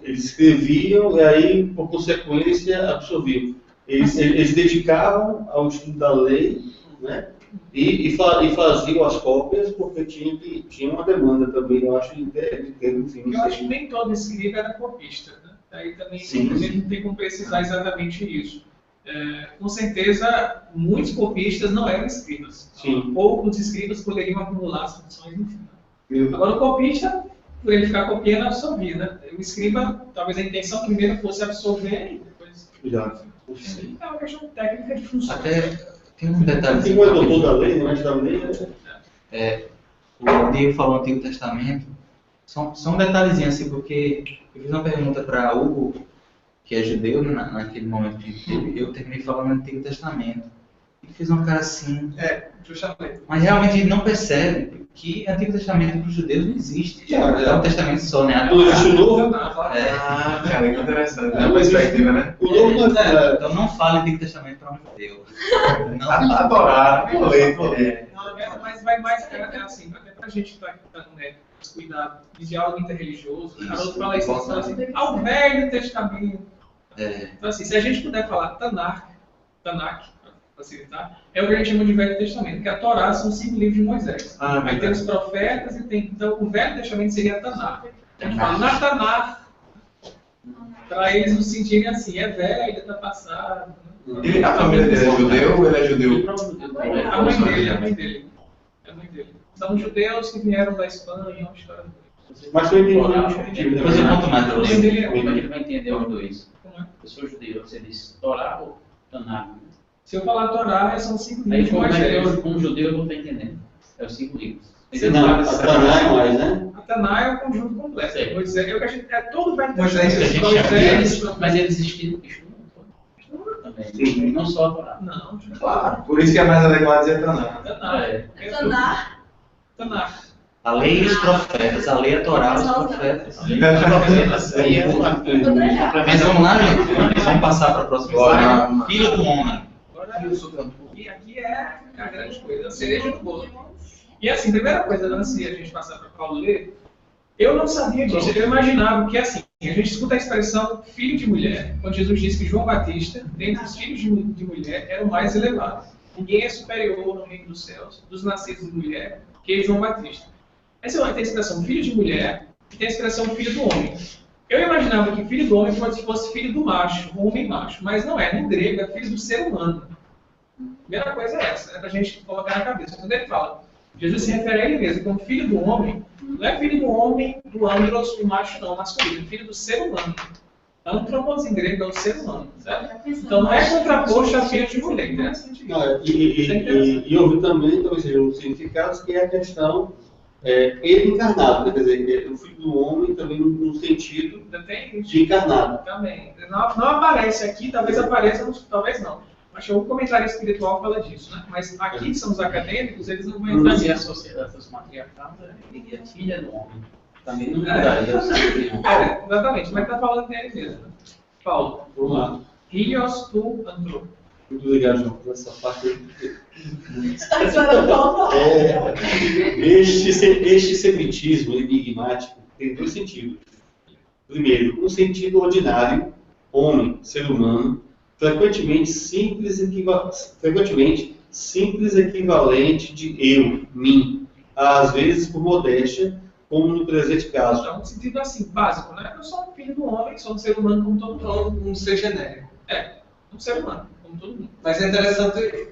escreviam e aí, por consequência, absorviam. Eles dedicavam ao estudo da lei, né? E faziam as cópias porque tinha uma demanda também, eu acho, enfim. Eu acho que nem todo escriba era copista, né? Aí também não tem como precisar exatamente isso. Com certeza, muitos copistas não eram escribas. Sim. Poucos escribas poderiam acumular as funções no final. Agora, o copista, por ele ficar copiando, absorvia, né? O escriba, talvez a intenção primeiro fosse absorver e depois... Já. É uma questão técnica de função. Até tem um detalhe. Tem um doutor da lei, não é da lei? O Diego falou no Antigo Testamento. São um detalhezinho assim, porque eu fiz uma pergunta para Hugo, que é judeu, naquele momento que eu terminei falando no Antigo Testamento. E fiz uma cara assim. Justamente. Mas realmente ele não percebe que Antigo Testamento para os judeus não existe. É um testamento só, né? Não existe o novo? Cara, que interessante. É uma perspectiva, né? O novo não é. Então não fale Antigo Testamento para um judeu. Adorar, Mas vai mais assim, até pra gente que está com cuidado de diálogo interreligioso, o Haroldo fala isso, fala assim, ao Velho Testamento. Então assim, se a gente puder falar Tanakh, para facilitar, é o que a gente chama de Velho Testamento, que a Torá são 5 livros de Moisés. Aí tem os profetas e tem... Então o Velho Testamento seria Tanakh. A gente fala na Tanakh, para eles não se sentirem assim, é velho, está passado. A família dele é judeu ou ele é judeu? A mãe dele. São judeus que vieram da Espanha, uma história. Mas foi Depois eu conto mais para você. Ele vai entender os dois. Como é? Eu sou judeu, você diz Torá ou Tanakh? Se eu falar Torá, são 5 Aí livros mais velhos. um judeu não está entendendo. É os 5 livros. Não, a Taná é mais, né? A Taná é o conjunto completo. Sim. Moisés, eu acho que é todo o Velho Moisés, Testamento. Mas eles estudam também. Sim. Não só a Torá. Não, Claro. Por isso que é mais adequado dizer Taná. Taná. Taná. A lei e os profetas, a lei é a Torá, os profetas. Aí é uma Mas vamos lá, gente. Vamos passar para a próxima slide. Filho do homem. E aqui é a grande coisa, a cereja do bolo. E assim, primeira coisa, antes de a gente passar para Paulo ler, eu não sabia disso, eu imaginava que assim, a gente escuta a expressão filho de mulher, quando Jesus disse que João Batista, dentre os filhos de mulher, era o mais elevado. Ninguém é superior no reino dos céus, dos nascidos de mulher, que João Batista. Essa tem a expressão filho de mulher e tem a expressão filho do homem. Eu imaginava que filho do homem fosse filho do macho, homem macho, mas não é. No grego é filho do ser humano. A primeira coisa é essa, é pra gente colocar na cabeça. Quando ele fala, Jesus se refere a ele mesmo como filho do homem, não é filho do homem, do andros, do macho não, masculino, é filho do ser humano. Antropos em grego é o ser humano, certo? Então não é contraposto a filho de mulher, interessante isso. E houve também, talvez seja um significado, que é a questão ele encarnado, quer dizer, o filho do homem também no sentido de encarnado. Também. Não aparece aqui, talvez apareça, talvez não. Acho que o comentário espiritual fala disso, né? Mas aqui são os acadêmicos, eles não vão entrar E a nisso. sociedade matriarcal é filha do homem. Também não mudaria. Exatamente, mas está falando dele mesmo. Paulo, Vamos lá. Helios tu antro. Muito obrigado, João, por essa parte. Está esperando falar. Este semitismo enigmático tem dois sentidos. Primeiro, um sentido ordinário, homem, ser humano, frequentemente simples equivalente de eu, mim, às vezes por modéstia, como no presente caso. É um sentido assim, básico, né? Eu sou um filho do homem, sou um ser humano como todo mundo. Um ser genérico. Um ser humano, como todo mundo. Mas é interessante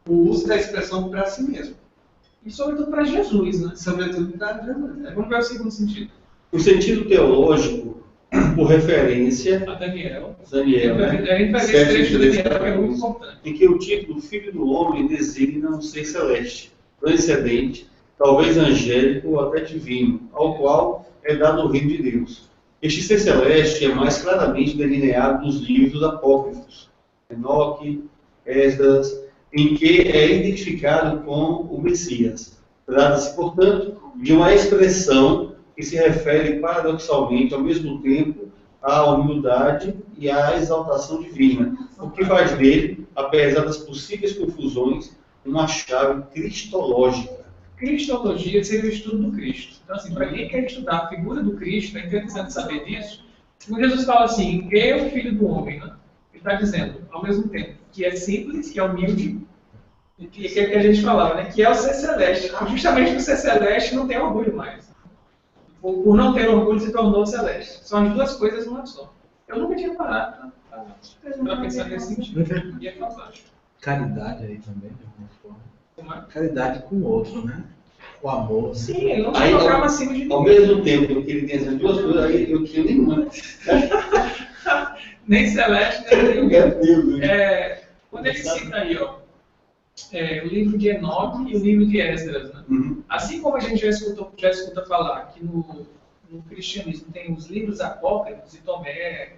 o uso da expressão para si mesmo. E sobretudo para Jesus, né? Sobretudo para Jesus. Vamos ver o segundo sentido. O sentido teológico, por referência A Daniel. né? A gente vai ver esse trecho de Daniel, que é muito importante. Em que o título Filho do Homem designa um ser celeste, transcendente, talvez angélico ou até divino, ao qual é dado o reino de Deus. Este ser celeste é mais claramente delineado nos livros apócrifos, Enoque, Esdras, em que é identificado com o Messias. Trata-se, portanto, de uma expressão que se refere paradoxalmente ao mesmo tempo à humildade e à exaltação divina, o que faz dele, apesar das possíveis confusões, uma chave cristológica. Cristologia seria o estudo do Cristo. Então, assim, para quem quer estudar a figura do Cristo, é interessante saber disso. Quando Jesus fala assim, eu, filho do homem, né? Ele está dizendo, ao mesmo tempo, que é simples, que é humilde, e que é o que a gente falava, né? Que é o ser celeste. Justamente por ser celeste não tem orgulho mais. Por não ter orgulho se tornou celeste. São as duas coisas numa só. Eu nunca tinha parado para pensar nesse sentido. E é fantástico. Caridade aí também, de alguma forma. Como é? Caridade com o outro, né? O amor. Sim, ele não se colocava acima de Ao ninguém. mesmo tempo que ele tem essas duas coisas, aí eu não tinha nenhuma. Nem celeste, nem Meu Deus. quando ele cita aí, ó, o livro de Enoque e o livro de Esdras, né? Assim como a gente já escuta falar que no cristianismo tem os livros apócrifos de Tomé,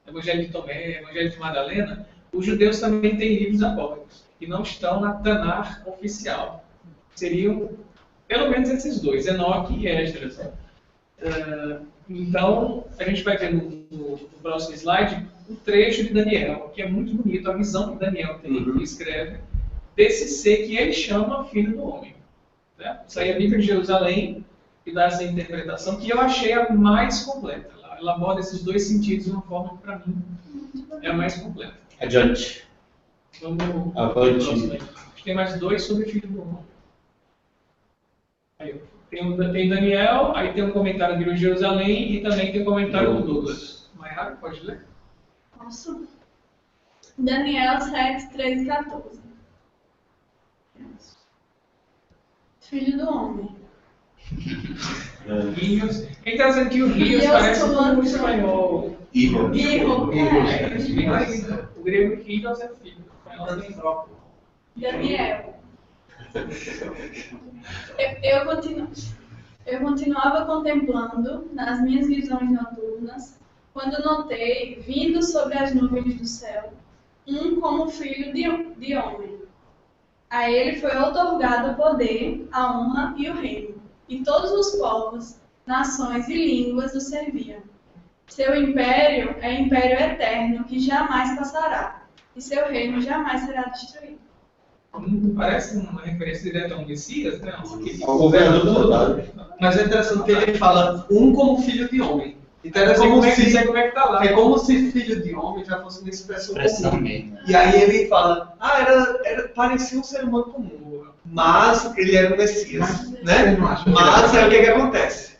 Evangelho de Tomé, Evangelho de Madalena, os judeus também têm livros apócrifos, que não estão na Tanar oficial. Seriam, pelo menos, esses dois, Enoque e Esdras. Então, a gente vai ver no próximo slide o trecho de Daniel, que é muito bonito, a visão que Daniel tem, que escreve, desse ser que ele chama Filho do Homem. Né? Isso aí é a Bíblia de Jerusalém, que dá essa interpretação, que eu achei a mais completa. Ela aborda esses dois sentidos de uma forma que, para mim, é a mais completa. Adiante. Vamos Avante. tem mais dois sobre o Filho do Homem. Aí, tem Daniel, aí tem um comentário de Jerusalém e também tem um comentário do Douglas. Mayara, pode ler? Posso? Daniel 7, 13 e 14. Filho do homem. Rios. Quem está dizendo que o Rios parece um espanhol? Hijo. O grego Rios é filho. Daniel. Eu continuava contemplando nas minhas visões noturnas, quando notei, vindo sobre as nuvens do céu, um como filho de homem. A ele foi outorgado o poder, a honra e o reino, e todos os povos, nações e línguas o serviam. Seu império é império eterno, que jamais passará, e seu reino jamais será destruído. Parece uma referência direta ao Messias, né? Ao governador. Mas é interessante que ele fala um como filho de homem. Então é como se filho de homem já fosse uma expressão comum. E aí ele fala, parecia um ser humano comum, mas ele era o Messias, né? Mas aí o que acontece?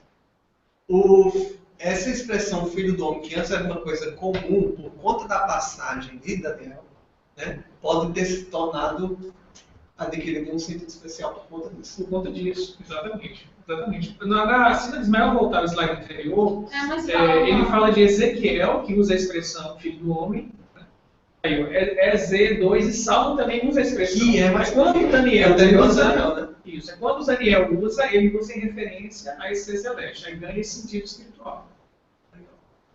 Essa expressão filho do homem, que antes era uma coisa comum por conta da passagem de Daniel, né, pode ter se tornado adquirido um sentido especial por conta disso. Por conta disso, exatamente. Se o Ismael voltar ao slide anterior, ele fala de Ezequiel, que usa a expressão filho do homem. Aí, EZ2 e Salmo também usa a expressão. Mas quando Daniel usa, isso, quando Daniel usa, ele usa em referência a esse ser celeste. Aí ganha esse sentido espiritual.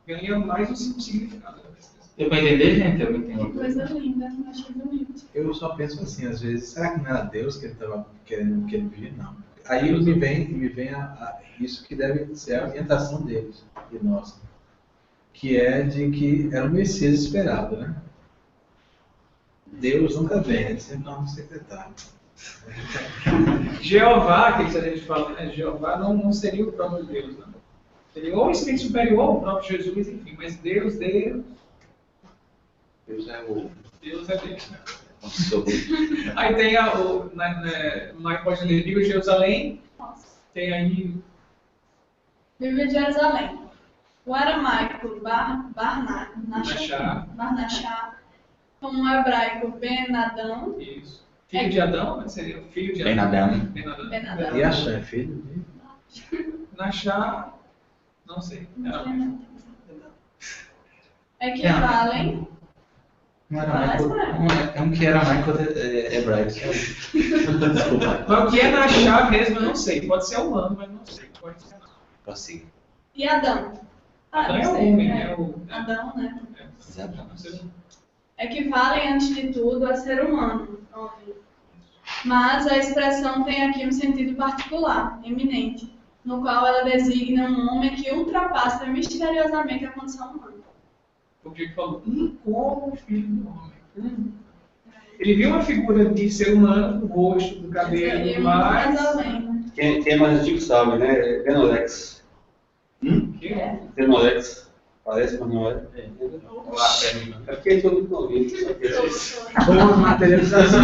Ganha mais um significado. Deu para entender, gente? Eu entendo. Que coisa linda, eu achei bonito. Eu só penso assim, às vezes, será que não era Deus que ele estava querendo que ele via? Não. Aí me vem isso que deve ser a orientação deles, de nós, que é de que era o Messias esperado, né? Deus nunca vem, ele sempre dá um secretário. Jeová, que a gente fala, né? Jeová não seria o próprio Deus, não. Seria ou o Espírito Superior, ou o próprio Jesus, enfim. Mas Deus. Deus é o... Deus é Deus, né? Aí tem lá pode ler Bíblia de Jerusalém. Tem aí. Bíblia de Jerusalém. O aramaico Barnachá, como o hebraico Ben-Adão. Isso. Filho de Adão, né? Seria filho de Ben-Adão. Ben-Adão. E Axá é filho de... Nachá, não sei. Equivalem. Um aramaico, é um que era aramaico hebraico. Desculpa. Mas o que é Nachá mesmo, eu não sei. Pode ser humano, mas não sei. Pode ser não. Prossiga. E Adão. Adão é não o sei, homem, né? é o... Adão, né? Exatamente. Equivalem, antes de tudo, a ser humano. Óbvio. Mas a expressão tem aqui um sentido particular, eminente, no qual ela designa um homem que ultrapassa misteriosamente a condição humana. Porque ele falou, como filho do homem. Ele viu uma figura de ser humano, com o rosto, com o cabelo, mas... Quem é mais antigo sabe, né? Benolex. Benolex. Parece, mas não é. É porque ele foi muito novinho. Foi uma materialização.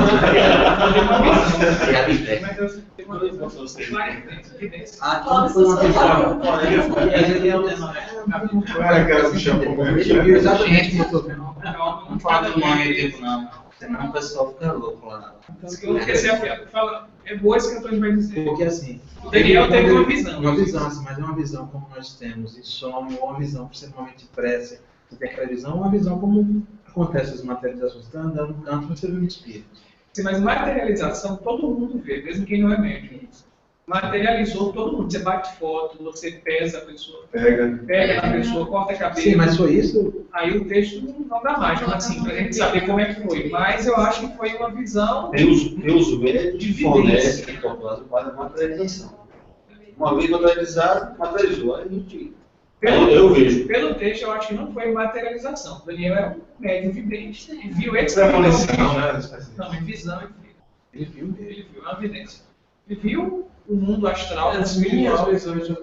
Ah, não foi uma visão. Ele viu exatamente como eu estou vendo. Não fala do nome tempo, não. Senão o pessoal fica louco lá. Eu esqueci a piada. Fala, é boa isso que a Antônio vai dizer. Porque assim... Daniel teve uma visão. Uma visão, assim, mas é uma visão como nós temos em sonho, ou uma visão por ser um momento de prece. Você tem aquela visão, uma visão como acontece as materializações. Você está andando no canto, você vê um espírito. Sim, mas materialização todo mundo vê, mesmo quem não é médium. Materializou todo mundo. Você bate foto, você pesa a pessoa. Pega na pessoa, corta a cabeça. Sim, mas foi isso? Aí o texto não dá mais, mas assim, pra gente saber como é que foi. Mas eu acho que foi uma visão... Deus médium fornece ectoplasma para materialização. Uma vez materializado, materializou. Aí a gente... Eu vejo. Pelo texto, eu acho que não foi materialização. Daniel era um médium vidente. Ele viu esse Não, em visão ele viu. Ele viu a evidência. Ele viu o mundo astral. As minhas visões de Ele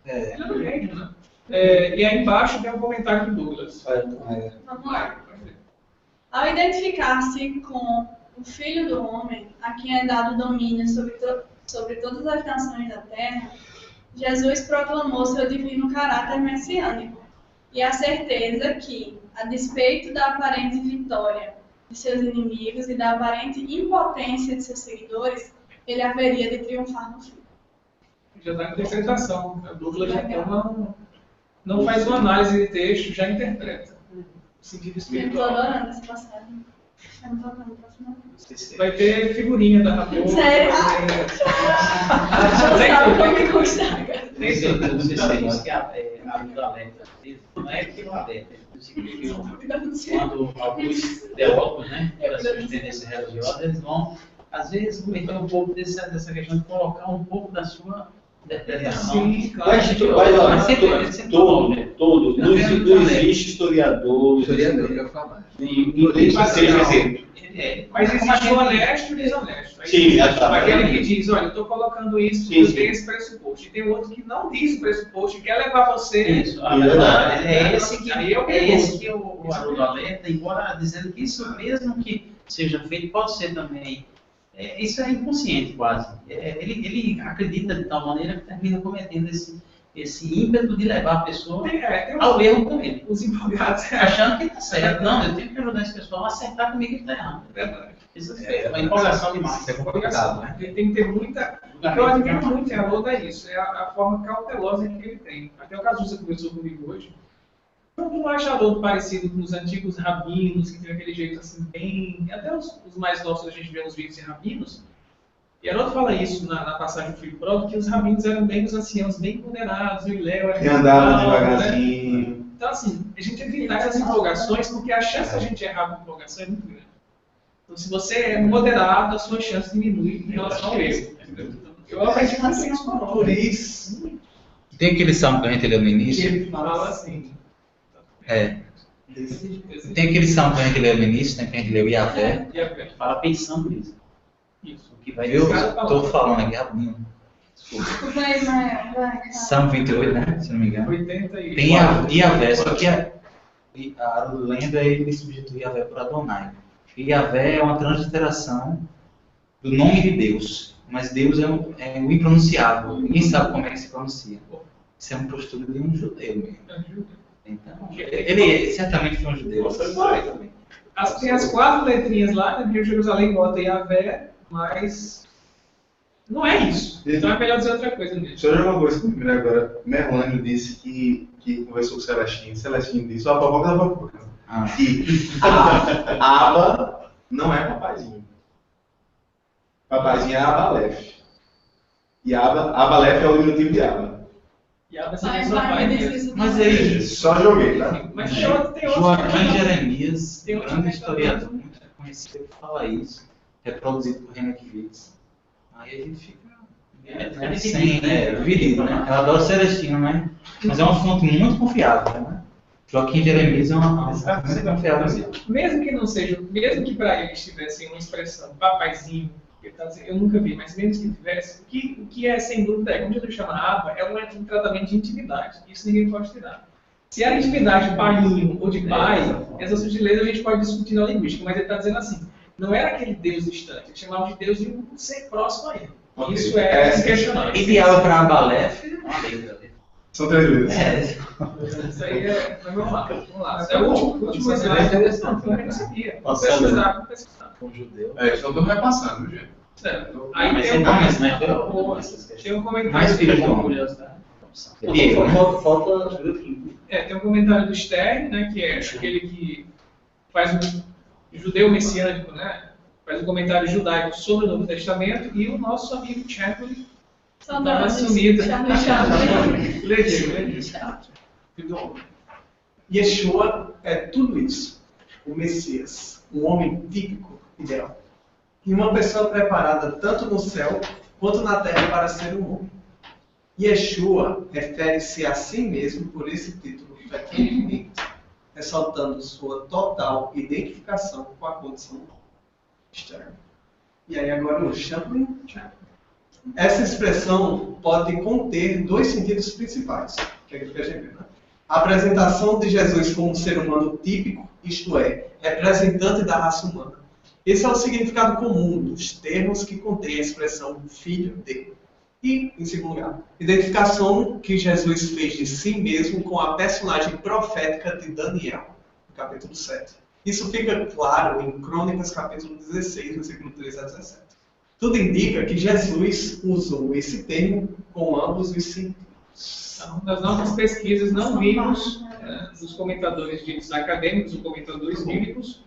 era médium, né? E aí embaixo tem um comentário do Douglas. Vamos lá. Ao identificar-se com o Filho do Homem, a quem é dado domínio sobre todas as nações da terra, Jesus proclamou seu divino caráter messiânico e a certeza que, a despeito da aparente vitória de seus inimigos e da aparente impotência de seus seguidores, ele haveria de triunfar no fim. Já dá interpretação. A Douglas já não faz uma análise de texto, já interpreta. Sentido Eu espiritual. estou adorando essa passagem. Eu não estou adorando a próxima vez. Vai ter figurinha da Raposa. Sério? Sabe como me custa? Vocês que a luz alerta não é aquilo alerta. Quando alguns teólogos, né, das suas tendências religiosas, eles vão, às vezes, cometer um pouco dessa questão de colocar um pouco da sua interpretação. Sim, claro. Todo. Não existe historiador. Historiador, eu ia falar. Ninguém que seja assim. Mas existe o honesto e o desonesto. Sim, aquele que diz, olha, eu estou colocando isso porque eu tenho esse pressuposto. E tem outro que não diz o pressuposto e quer levar você... Isso, a verdade. É esse que o Haroldo alerta, embora dizendo que isso mesmo que seja feito, pode ser também... isso é inconsciente quase. Ele acredita de tal maneira que termina cometendo esse ímpeto de levar a pessoa ao erro com ele. Os empolgados. Achando que está certo. Não, eu tenho que ajudar esse pessoal a acertar comigo que está errado. Verdade. Isso é uma empolgação demais. É complicado, né? Ele tem que ter muita... O que eu admiro muito em Haroldo é isso. É a forma cautelosa que ele tem. Até o Cazuza conversou comigo hoje. Eu não acho Haroldo parecido com os antigos rabinos, que tem aquele jeito assim bem... Até os mais novos a gente vê nos vídeos de rabinos. E Haroldo fala isso na passagem do Filho Pródigo, que os rabinos eram bem os anciãos, bem ponderados, o Léo era... Que andava devagarzinho. Né? Então, assim, a gente evitar essas empolgações, porque a chance de a gente errar com empolgação é muito grande. Então, se você é moderado, a sua chance diminui em relação ao erro. Eu aprendi muito isso com por isso. Tem aquele salmo que a gente leu no início. Ele fala assim. Tem aquele salmo que leu no início, né? Que a gente leu Iavé. Fala pensando nisso. Isso. O que vai Eu dizer. estou falando aqui rapidinho. Vai, Ismael, vai. Salmo 28, né? Se não me engano. 80 e... Tem Iavé, só que a lenda ele substitui Iavé por Adonai. E Iavé é uma transliteração do nome de Deus. Mas Deus é o impronunciável. Ninguém sabe como é que se pronuncia. Isso é uma postura de um judeu mesmo. Então, ele certamente foi um judeu. Tem as 4 letrinhas lá, né? Rio Jerusalém bota Iavé, mas não é isso. Então é melhor dizer outra coisa mesmo. Deixa eu jogar uma coisa comigo agora. Merlânio disse que conversou com o Celestino. Celestino disse, a fofoca da fofoca. Que Aba não é papaizinho. Papaizinho é Abalef. E Abalef é o diminutivo de Aba. Mas aí, só joguei, tá? Mas tem outro. Joaquim Jeremias, um grande historiador, muito reconhecido, que fala isso, reproduzido por Renekiewicz. Aí a gente fica dividido, né? Eu adoro Celestino, né? Mas é uma fonte muito confiável, né? Joaquim Jeremias é uma fonte muito confiável. Mesmo que não seja, mesmo que para eles tivessem uma expressão papaizinho, eu nunca vi, mas mesmo que tivesse, o que é sem dúvida é, como Jesus chama Aba, é um tratamento de intimidade. Isso ninguém pode tirar. Se era intimidade de paiinho ou de pai, essa sutileza a gente pode discutir na linguística, mas ele está dizendo assim, não era aquele Deus distante, ele chamava de Deus de um ser próximo a ele. Okay. Isso é questionável. Ideal para Abalef, uma letra. São 3 vezes. Isso aí é meu lado. Vamos lá. É o último exemplo. É interessante. Eu nem sabia. Pesquisar. Um judeu. Só estou repassando, gente. Aí tem um comentário. Mais filho de curiosidade. Falta. Tem um comentário do Stern, né, que é aquele que faz um judeu messiânico, né? Faz um comentário judaico sobre o Novo Testamento, e o nosso amigo Chaplin estava sumido. Yeshua é tudo isso. O Messias, um homem típico, ideal. E uma pessoa preparada tanto no céu quanto na terra para ser um homem. Yeshua refere-se a si mesmo por esse título frequentemente, ressaltando sua total identificação com a condição externa. E aí agora o Chaplin. Essa expressão pode conter 2 sentidos principais, que é aquilo que a gente vê, né? A apresentação de Jesus como um ser humano típico, isto é, representante da raça humana. Esse é o significado comum dos termos que contém a expressão filho de. E, em segundo lugar, identificação que Jesus fez de si mesmo com a personagem profética de Daniel, no capítulo 7. Isso fica claro em Crônicas, capítulo 16, versículo 3 a 17. Tudo indica que Jesus usou esse termo com ambos os sentidos. Então, nas nossas pesquisas não vimos, dos comentadores ditos acadêmicos, ou comentadores bíblicos,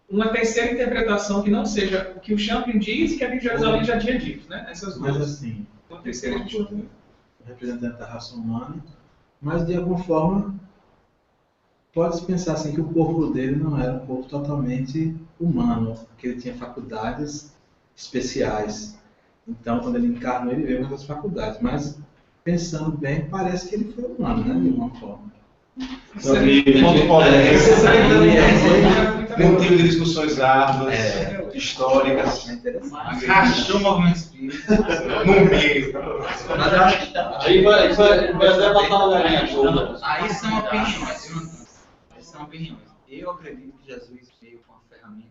uma terceira interpretação que não seja o que o Chaplin diz e que a Bíblia de Jerusalém já tinha dito, né? Essas duas. Mas assim, Uma terceira a gente não viu. representante da raça humana, mas de alguma forma pode-se pensar assim que o corpo dele não era um corpo totalmente humano, que ele tinha faculdades especiais. Então, quando ele encarnou, ele veio com essas faculdades. Mas, pensando bem, parece que ele foi humano, né? De uma forma. Motivo de discussões árduas, históricas. Achou o movimento espírita. No meio. Mas eu acho que Aí vai até botar o galinha toda. aí são opiniões. Eu acredito que Jesus veio com a ferramenta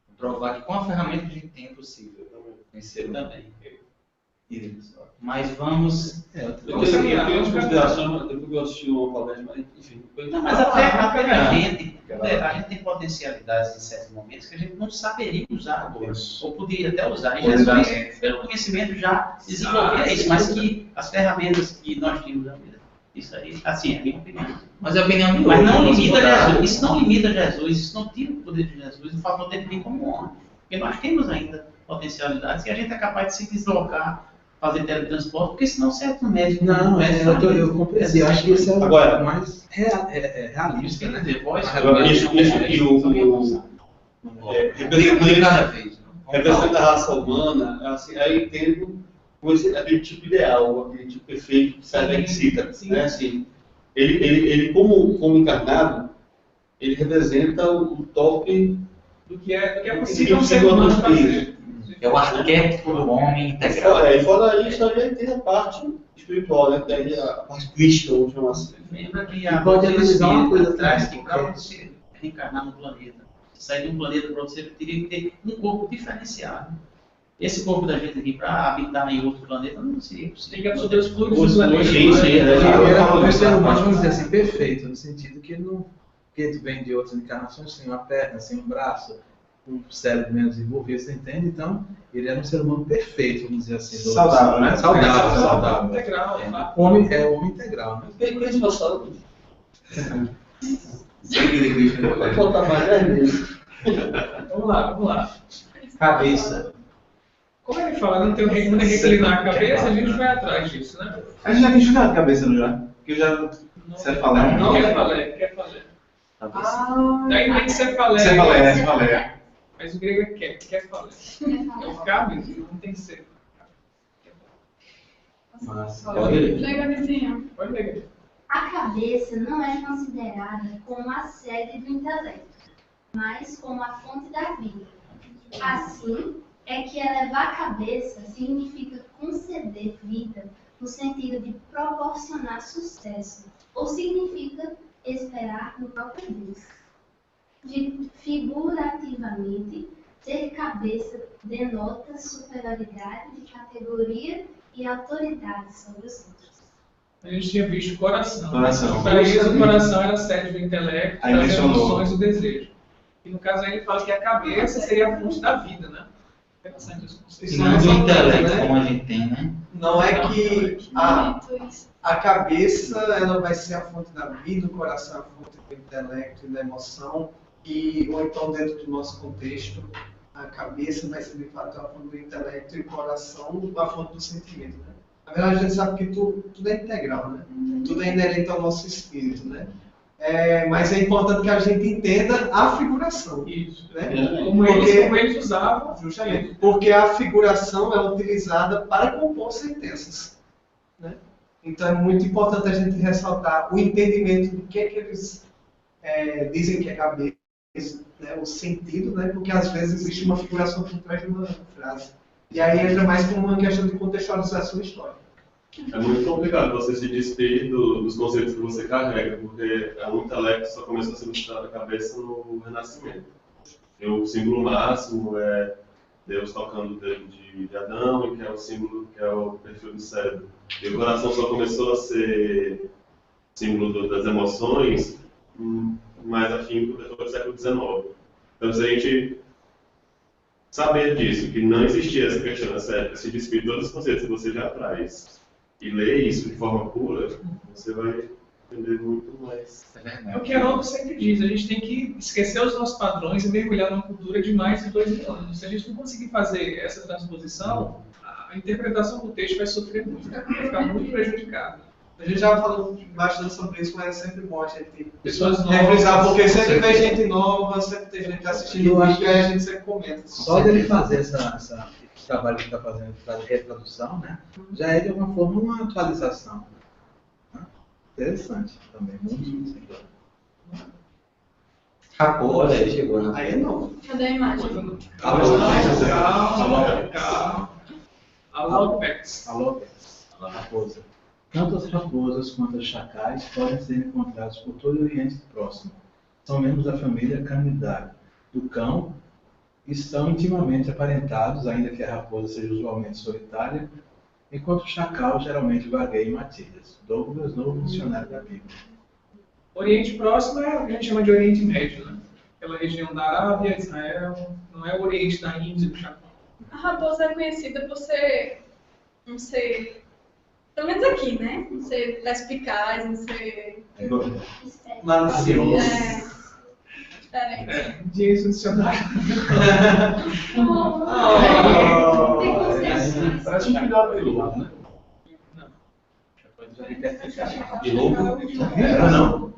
que provar que com a ferramenta que a gente tem é possível vencer também. Mas vamos. Eu tenho umas considerações, depois que eu assisti o Alfabeto, mas enfim. Não, mas a ferramenta, a gente tem potencialidades em certos momentos que a gente não saberia usar agora. Ou poderia até usar. E Jesus, pelo conhecimento, já desenvolvia isso, mas que as ferramentas que nós tínhamos na vida, isso aí, assim, é a minha opinião. Mas a opinião de Mas não limita Jesus, isso não limita Jesus, isso não tira o poder de Jesus, o fator dele vir como homem. Porque nós temos ainda potencialidades e a gente é capaz de se deslocar, fazer teletransporte, porque senão certo médico... Não, eu compreendi. Eu acho que isso é agora, mais realista, né? Representando a raça humana, assim, aí entendo aquele tipo ideal, aquele tipo perfeito que Sartre cita. Né? Assim, ele como encarnado, ele representa o top do que é possível ser humano fazer. É o arquétipo do homem integral. E fora isso, aí tem a parte espiritual, né? Tem a parte cristã, vamos chamar assim. Lembra que E pode analisar uma coisa atrás que também, para porque- você reencarnar no planeta, sair de um planeta para outro, você teria que ter um corpo diferenciado. Esse corpo da gente aqui, para habitar em outro planeta, não seria possível. Tem que absorver os fluidos do planeta. Sim, O ser humano, vamos dizer assim, perfeito, no sentido que ele não. Porque tu vem de outras encarnações sem uma perna, sem um braço, um cérebro menos desenvolvido, você entende? Então, ele era um ser humano perfeito, vamos dizer assim. Saudável, né? Saudável. Integral, tá? Homem é homem integral, né? Tem que passar. Sangue de Cristo. Vai faltar mais 10 vezes. Vamos lá. Cabeça. Como ele fala, não tem o que reclinar a cabeça, a gente vai atrás disso, né? A gente já tem estudado a cabeça, não já? Porque eu já. Cefaleia. Não quer falar. Daí vem cefaleia. Cefaleia. Mas o grego é quer falar. Então cabe, não tem ser. Legal, vizinho. Pode ler. A cabeça não é considerada como a sede do intelecto, mas como a fonte da vida. Assim, é que elevar a cabeça significa conceder vida no sentido de proporcionar sucesso, ou significa esperar no próprio Deus. Figurativamente, ter cabeça denota superioridade de categoria e autoridade sobre os outros. A gente tinha visto coração. Coração. Para isso, o coração era a sede do intelecto, Aí das mencionou. emoções e do desejo. E no caso aí ele fala que a cabeça seria a fonte da vida, né? Interessante esse conceito. E não do intelecto como a gente tem, né? Não é que a cabeça ela vai ser a fonte da vida, o coração é a fonte do intelecto e da emoção, ou então dentro do nosso contexto, a cabeça vai ser de fato a fonte do intelecto e o coração a fonte do sentimento, né? Na verdade a gente sabe que tudo é integral, né? Tudo é inerente ao nosso espírito, né? Mas é importante que a gente entenda a figuração. Isso. Né? Como eles usavam. Justamente. Porque a figuração é utilizada para compor sentenças. Né? Então é muito importante a gente ressaltar o entendimento do que eles dizem que é cabeça, né? O sentido, né? Porque às vezes existe uma figuração por trás de uma frase. E aí entra mais como uma questão de contextualização histórica. É muito complicado você se despir dos conceitos que você carrega, porque o intelecto só começou a ser misturado na cabeça no Renascimento. O símbolo máximo é Deus tocando o dedo de Adão, que é o símbolo, que é o perfil do cérebro. E o coração só começou a ser símbolo das emoções mais afim depois do século XIX. Então, se a gente saber disso, que não existia essa questão nessa época, se despir de todos os conceitos que você já traz, e ler isso de forma pura, você vai entender muito mais. É o que Haroldo sempre diz, a gente tem que esquecer os nossos padrões e mergulhar numa cultura de mais de 2.000 anos. Se a gente não conseguir fazer essa transposição, a interpretação do texto vai sofrer muito, vai ficar muito prejudicada. A gente já falou bastante sobre isso, mas é sempre bom a gente Pessoas novas, refrisar, porque sempre vem gente nova, sempre tem gente assistindo o vídeo e a gente sempre comenta. Só dele fazer esse trabalho que está fazendo de reprodução, né? Já é de alguma forma uma atualização. Né? Interessante também, muito. Olha aí, chegou. Aí é novo. Cadê a imagem? Alopex. Raposa. Tanto as raposas quanto os chacais podem ser encontrados por todo o Oriente Próximo. São membros da família Canidae, do cão, e são intimamente aparentados, ainda que a raposa seja usualmente solitária, enquanto o chacal geralmente vagueia em matilhas. Douglas, novo dicionário da Bíblia. Oriente Próximo é o que a gente chama de Oriente Médio, né? Aquela região da Arábia, Israel, não é o Oriente da Índia e do Japão. A raposa é conhecida por ser, não sei, pelo menos aqui, né? Não ser perspicaz, não ser... Malicioso. Diferente. Diz o dicionário. Parece um filhote de lobo, né? De novo? Não.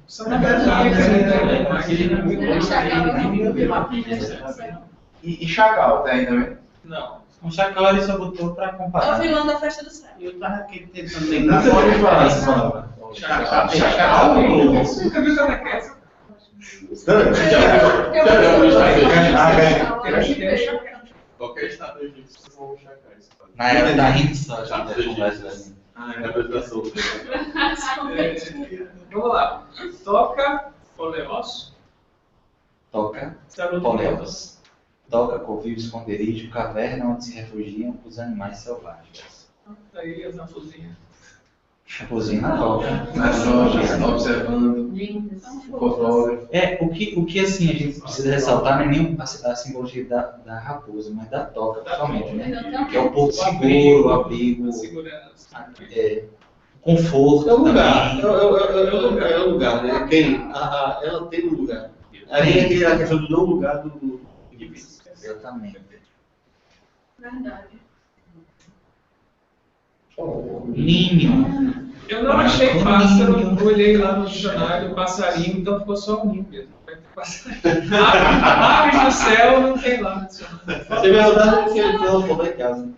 São na verdade, E chacal, tem também? Não. O chacal ele só botou para É o comparar. vilão da festa do céu. Eu estava aqui tentando Não lembrar. pode falar essa palavra. Chacal? Nunca viu catequese? Qualquer estado egípcio, vocês vão chacais. Na era da Rinsa, já conversa. Interpretação. Vamos lá. Toca Poleos. Toca Poleos. Toca covil, esconderijo, caverna onde se refugiam os animais selvagens. Aí as nafuzinhas. Raposinha na toca. Nas lojas, observando. O que assim a gente precisa ressaltar não é nem a simbologia da raposa, mas da toca, principalmente, né? Que é o porto seguro, o abrigo, conforto. É o lugar. também. É o lugar, né? Ela tem um lugar. Aí tem a questão do não lugar do indivíduo. Exatamente. Verdade. Ninho. Eu não achei pássaro, eu olhei lá no dicionário, passarinho, então ficou só um ninho mesmo. Aves no céu não tem lá no dicionário. Você vai rodar no que ele falou lá em casa.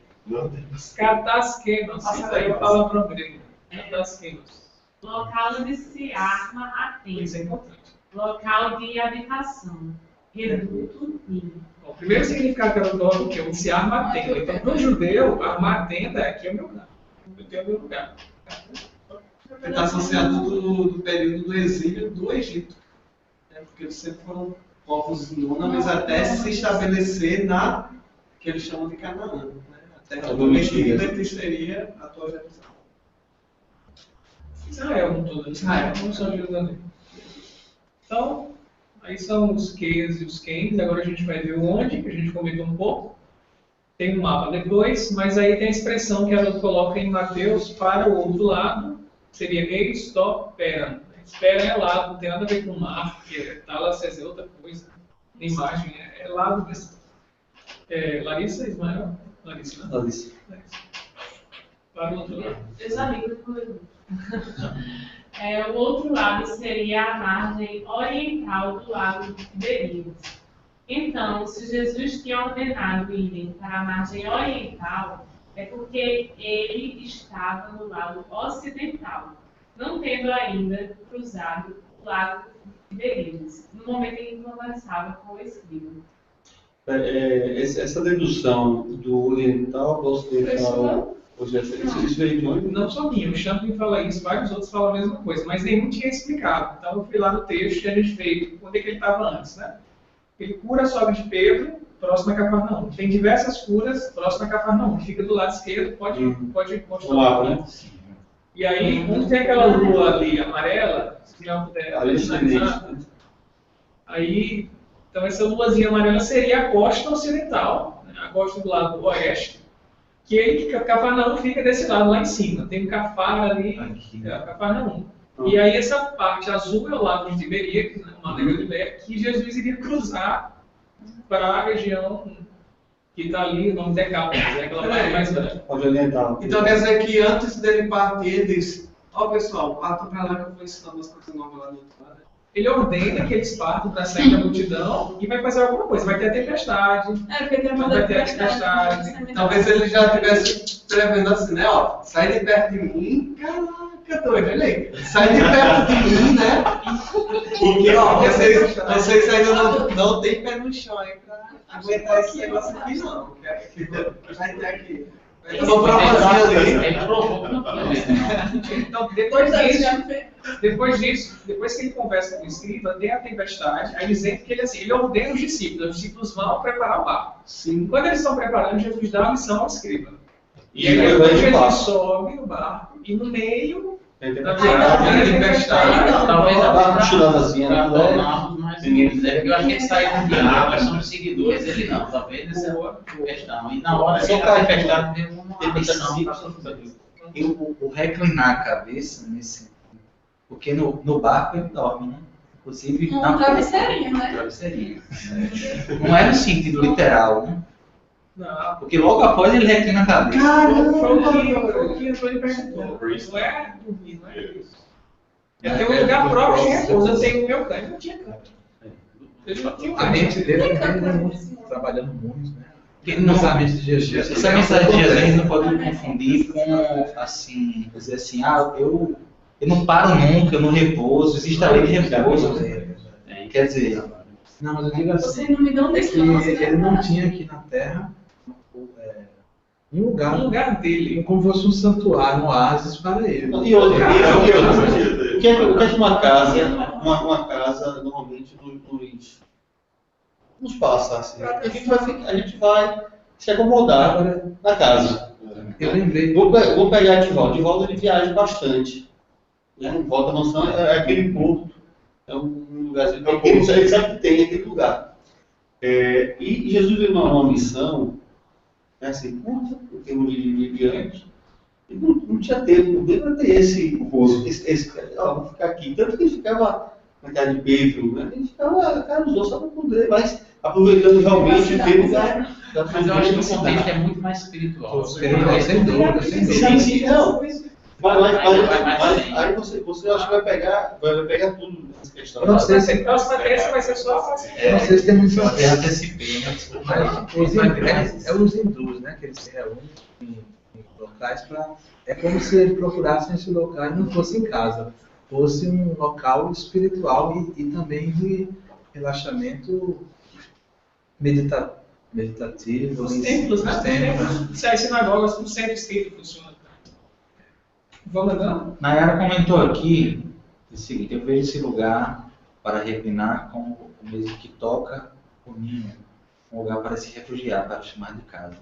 Catasquenos, isso aí é palavra grega. Catasquenos. Local onde se arma a tenda. Isso é importante. Local de habitação. Reduto ninho. Bom, o primeiro significado que ela coloca é onde se arma a tenda. Então, para o judeu, armar a tenda aqui é o meu lugar. Eu tenho o meu lugar. Está associado do período do exílio do Egito. Porque eles sempre foram povos nômades até se estabelecer na que eles chamam de Canaã. Né? Até prometida que seria a atual Jerusalém. Israel não todo, Israel, não só Jerusalém. Então, aí são os quês e os quens. Agora a gente vai ver o onde, que a gente comentou um pouco. Tem um mapa depois, mas aí tem a expressão que ela coloca em Mateus para o outro lado, seria Eistoperan. Espera é lado, não tem nada a ver com o mar, porque Talas é outra coisa. A imagem é lado mesmo. Larissa, Ismael? Larissa, né? Larissa. Para o outro lado. Eu já li tudo. O outro lado seria a margem oriental do lago de Tiberíades. Então, se Jesus tinha ordenado irem para a margem oriental, é porque ele estava no lado ocidental, não tendo ainda cruzado o lago de Tiberíades, no momento em que conversava com o escriba. Essa dedução do oriental para o ocidental, isso veio de onde? Não só minha, o Champlin fala isso, vários outros falam a mesma coisa, mas nenhum tinha explicado. Então eu fui lá no texto e a gente veio onde é que ele estava antes, né? Ele cura a sogra de Pedro, próximo a Cafarnaum. Tem diversas curas, próximo a Cafarnaum. Fica do lado esquerdo, pode mostrar. Né? E aí, onde tem aquela lua ali amarela, se não puder analisar, aí, então essa luazinha amarela seria a costa ocidental, né? A costa do lado oeste, que Cafarnaum fica desse lado lá em cima. Tem um Cafar ali, Cafarnaum. E aí essa parte azul é o lago de Tiberíades, né, uma Galileia, que Jesus iria cruzar para a região que está ali, o nome de Decápolis, é aquela parte mais grande. Pode orientar. Então quer dizer que antes dele partir, ele disse, pessoal, partam para lá que eu vou ensinar umas coisas novas lá no outro lado. Ele ordena que eles partam para sair da multidão e vai fazer alguma coisa. Vai ter a tempestade. Porque tem uma vai ter a tempestade. Talvez ele já estivesse prevendo assim, né? Ó, sai de perto de mim, caraca, doido, olha aí. Sai de perto de mim, né? Porque, ó, vocês ainda não tem pé no chão aí pra aguentar esse negócio aqui, não. Vai ter aqui. Ele provou que não tinha. Então, depois que ele conversa com o escriba, tem a tempestade, aí dizendo que ele ordena os discípulos vão preparar o barco. Sim. Quando eles estão preparando, Jesus dá a missão ao escriba. E aí Jesus sobe no barco, e no meio da tempestade, talvez a mochiladazinha, eu acho que ele saiu de água, são os seguidores, ele não, talvez essa questão. E na hora que a tempestade deu uma missão para E o reclinar a cabeça, porque no barco ele dorme, né? Inclusive Um travesseirinho, né? Travesseirinho. Não é no sentido literal, né? Não. Porque logo após ele reclina a cabeça. Caramba! Foi o que ele perguntou. Não é dormir, não é isso. Eu tenho um lugar próprio de repouso, eu tenho o meu canto, não tinha canto. Ele não tinha A mente dele trabalhando muito, né? Essa mensagem de Jesus a gente não pode confundir com, assim, dizer assim, eu Eu não paro nunca, eu não repouso, existe a lei de repouso. Quer dizer, não, mas eu digo assim, Vocês não me dão que descanso. ele não tinha aqui na Terra um lugar dele, como fosse um santuário, um oásis para ele. E outra, o que é uma casa normalmente nos passa assim? A gente vai se acomodar na casa. Eu lembrei. Vou pegar Divaldo. Divaldo ele viaja bastante. Né? Volta a Mansão é aquele porto. É um lugarzinho. Ele sabe que tem aquele lugar. E Jesus veio numa missão, assim, curta, em termos de anos. Ele não tinha tempo, não deu para ter esse vou ficar aqui. Tanto que ele ficava na casa de Pedro, né? Ele ficava, cara, usou só para poder, mas aproveitando realmente o tempo Mas eu acho que o contexto é muito mais espiritual. Sem dúvida. Sim, não. Mas aí você acha que vai pegar tudo nessa questão. Não sei se próxima terça vai ser só a face. Não sei se tem muito eu antecipei, né? Desculpa. Os hindus, né? Que eles se reúnem em locais para. É como se eles procurassem esse local e não fosse em casa. Fosse um local espiritual e também de relaxamento meditativo. Os templos, né? As sinagogas, como centro espírita funciona. Vamos andando? Nayara comentou aqui o seguinte: eu vejo esse lugar para reclinar como o mesmo que toca o ninho, um lugar para se refugiar, para chamar de casa.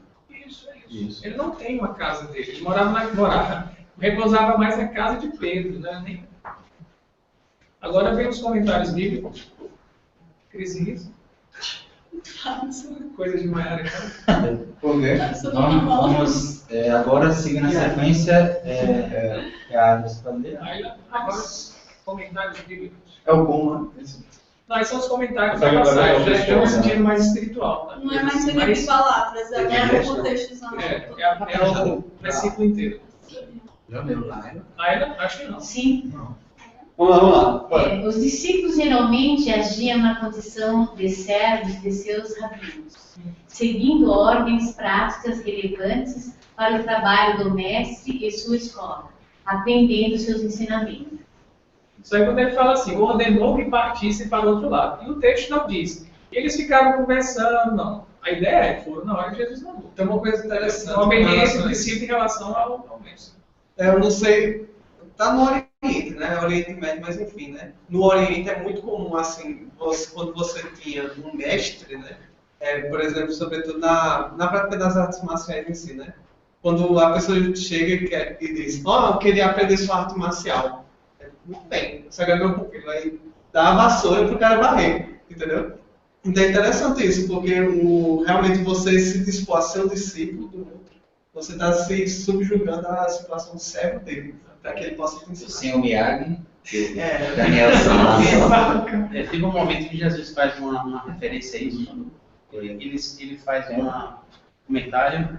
Isso. Ele não tem uma casa dele, ele morava, repousava mais na casa de Pedro, né? Agora vem os comentários bíblicos. Crisinhas. Coisa de Maiara, cara. Vamos agora seguir na sequência. Agora, comentários bíblicos. É o bom, né? Não, são os comentários da passagem, já é um sentido mais espiritual. Tá? Não é mais sobre as palavras, é o contexto. É o versículo inteiro. Já leu Laila? Laila? Acho que não. Sim. Vamos lá. Os discípulos geralmente agiam na condição de servos de seus rabinos, seguindo ordens práticas relevantes para o trabalho do mestre e sua escola, aprendendo seus ensinamentos. Isso aí quando ele fala assim, ordenou que partissem para o outro lado. E o texto não diz. E eles ficaram conversando, não. A ideia foram na hora que Jesus mandou. Tem uma coisa interessante. Uma obediência do discípulo em relação ao mestre. Eu não sei, tá no Oriente, né? Oriente Médio, mas enfim, né? No Oriente é muito comum, assim, quando você tinha um mestre, né? Por exemplo, sobretudo na prática das artes marciais em si, né? Quando a pessoa chega e diz, eu queria aprender sua arte marcial. Muito bem, você ganhou um pouquinho, vai dar a vassoura pro cara varrer, entendeu? Então é interessante isso, porque realmente você se dispor a ser o discípulo do outro, você está se subjugando à situação do servo dele, para que ele possa te ensinar. Sem o Miyagi, Daniel teve um momento que Jesus faz uma referência a isso, ele faz um comentário,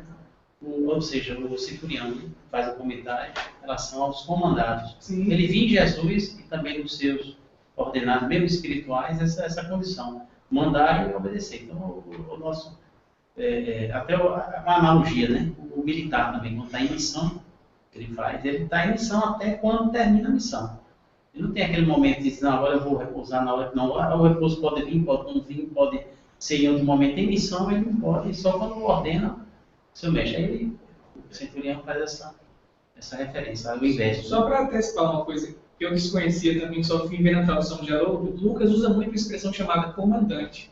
ou seja, o centurião faz um comentário em relação aos comandados. Sim. Ele viu em Jesus e também nos seus ordenados, mesmo espirituais, essa condição, mandar e obedecer. Então, o nosso, até uma analogia, né? O militar também, quando está em missão, que ele está em missão até quando termina a missão. Ele não tem aquele momento de dizer, não, agora eu vou repousar na hora que não. O repouso pode vir, pode não vir, pode ser em outro momento. Em missão, ele não pode, só quando ordena o seu mestre. Aí o centurião faz essa referência, o inverso. Só para antecipar uma coisa que eu desconhecia também, só fui ver na tradução de Haroldo, Lucas usa muito uma expressão chamada comandante.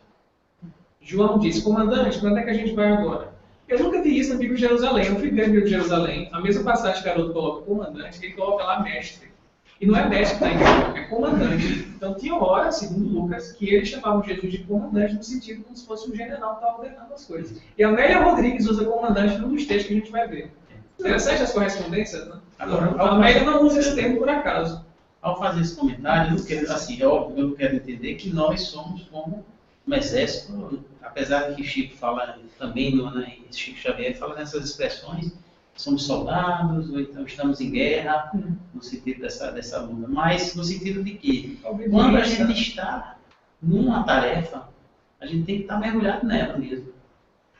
João diz, comandante, para onde é que a gente vai agora? Eu nunca vi isso na Bíblia de Jerusalém. Eu fui ver a Bíblia de Jerusalém, a mesma passagem que Haroldo coloca comandante, ele coloca lá mestre. E não é mestre que está em Israel, é comandante. Então tinha hora, segundo Lucas, que eles chamavam Jesus de comandante no sentido como se fosse um general que estava ordenando as coisas. E a Amélia Rodrigues usa comandante num dos textos que a gente vai ver. Interessante as correspondências, né? Agora, a Amélia não usa esse termo por acaso. Ao fazer esse comentário, assim, é óbvio, eu quero entender que nós somos como um exército, apesar de que Chico fala também, Chico Xavier fala nessas expressões, somos soldados, ou então estamos em guerra, no sentido dessa luta, mas no sentido de que, quando a gente está numa tarefa, a gente tem que estar mergulhado nela mesmo.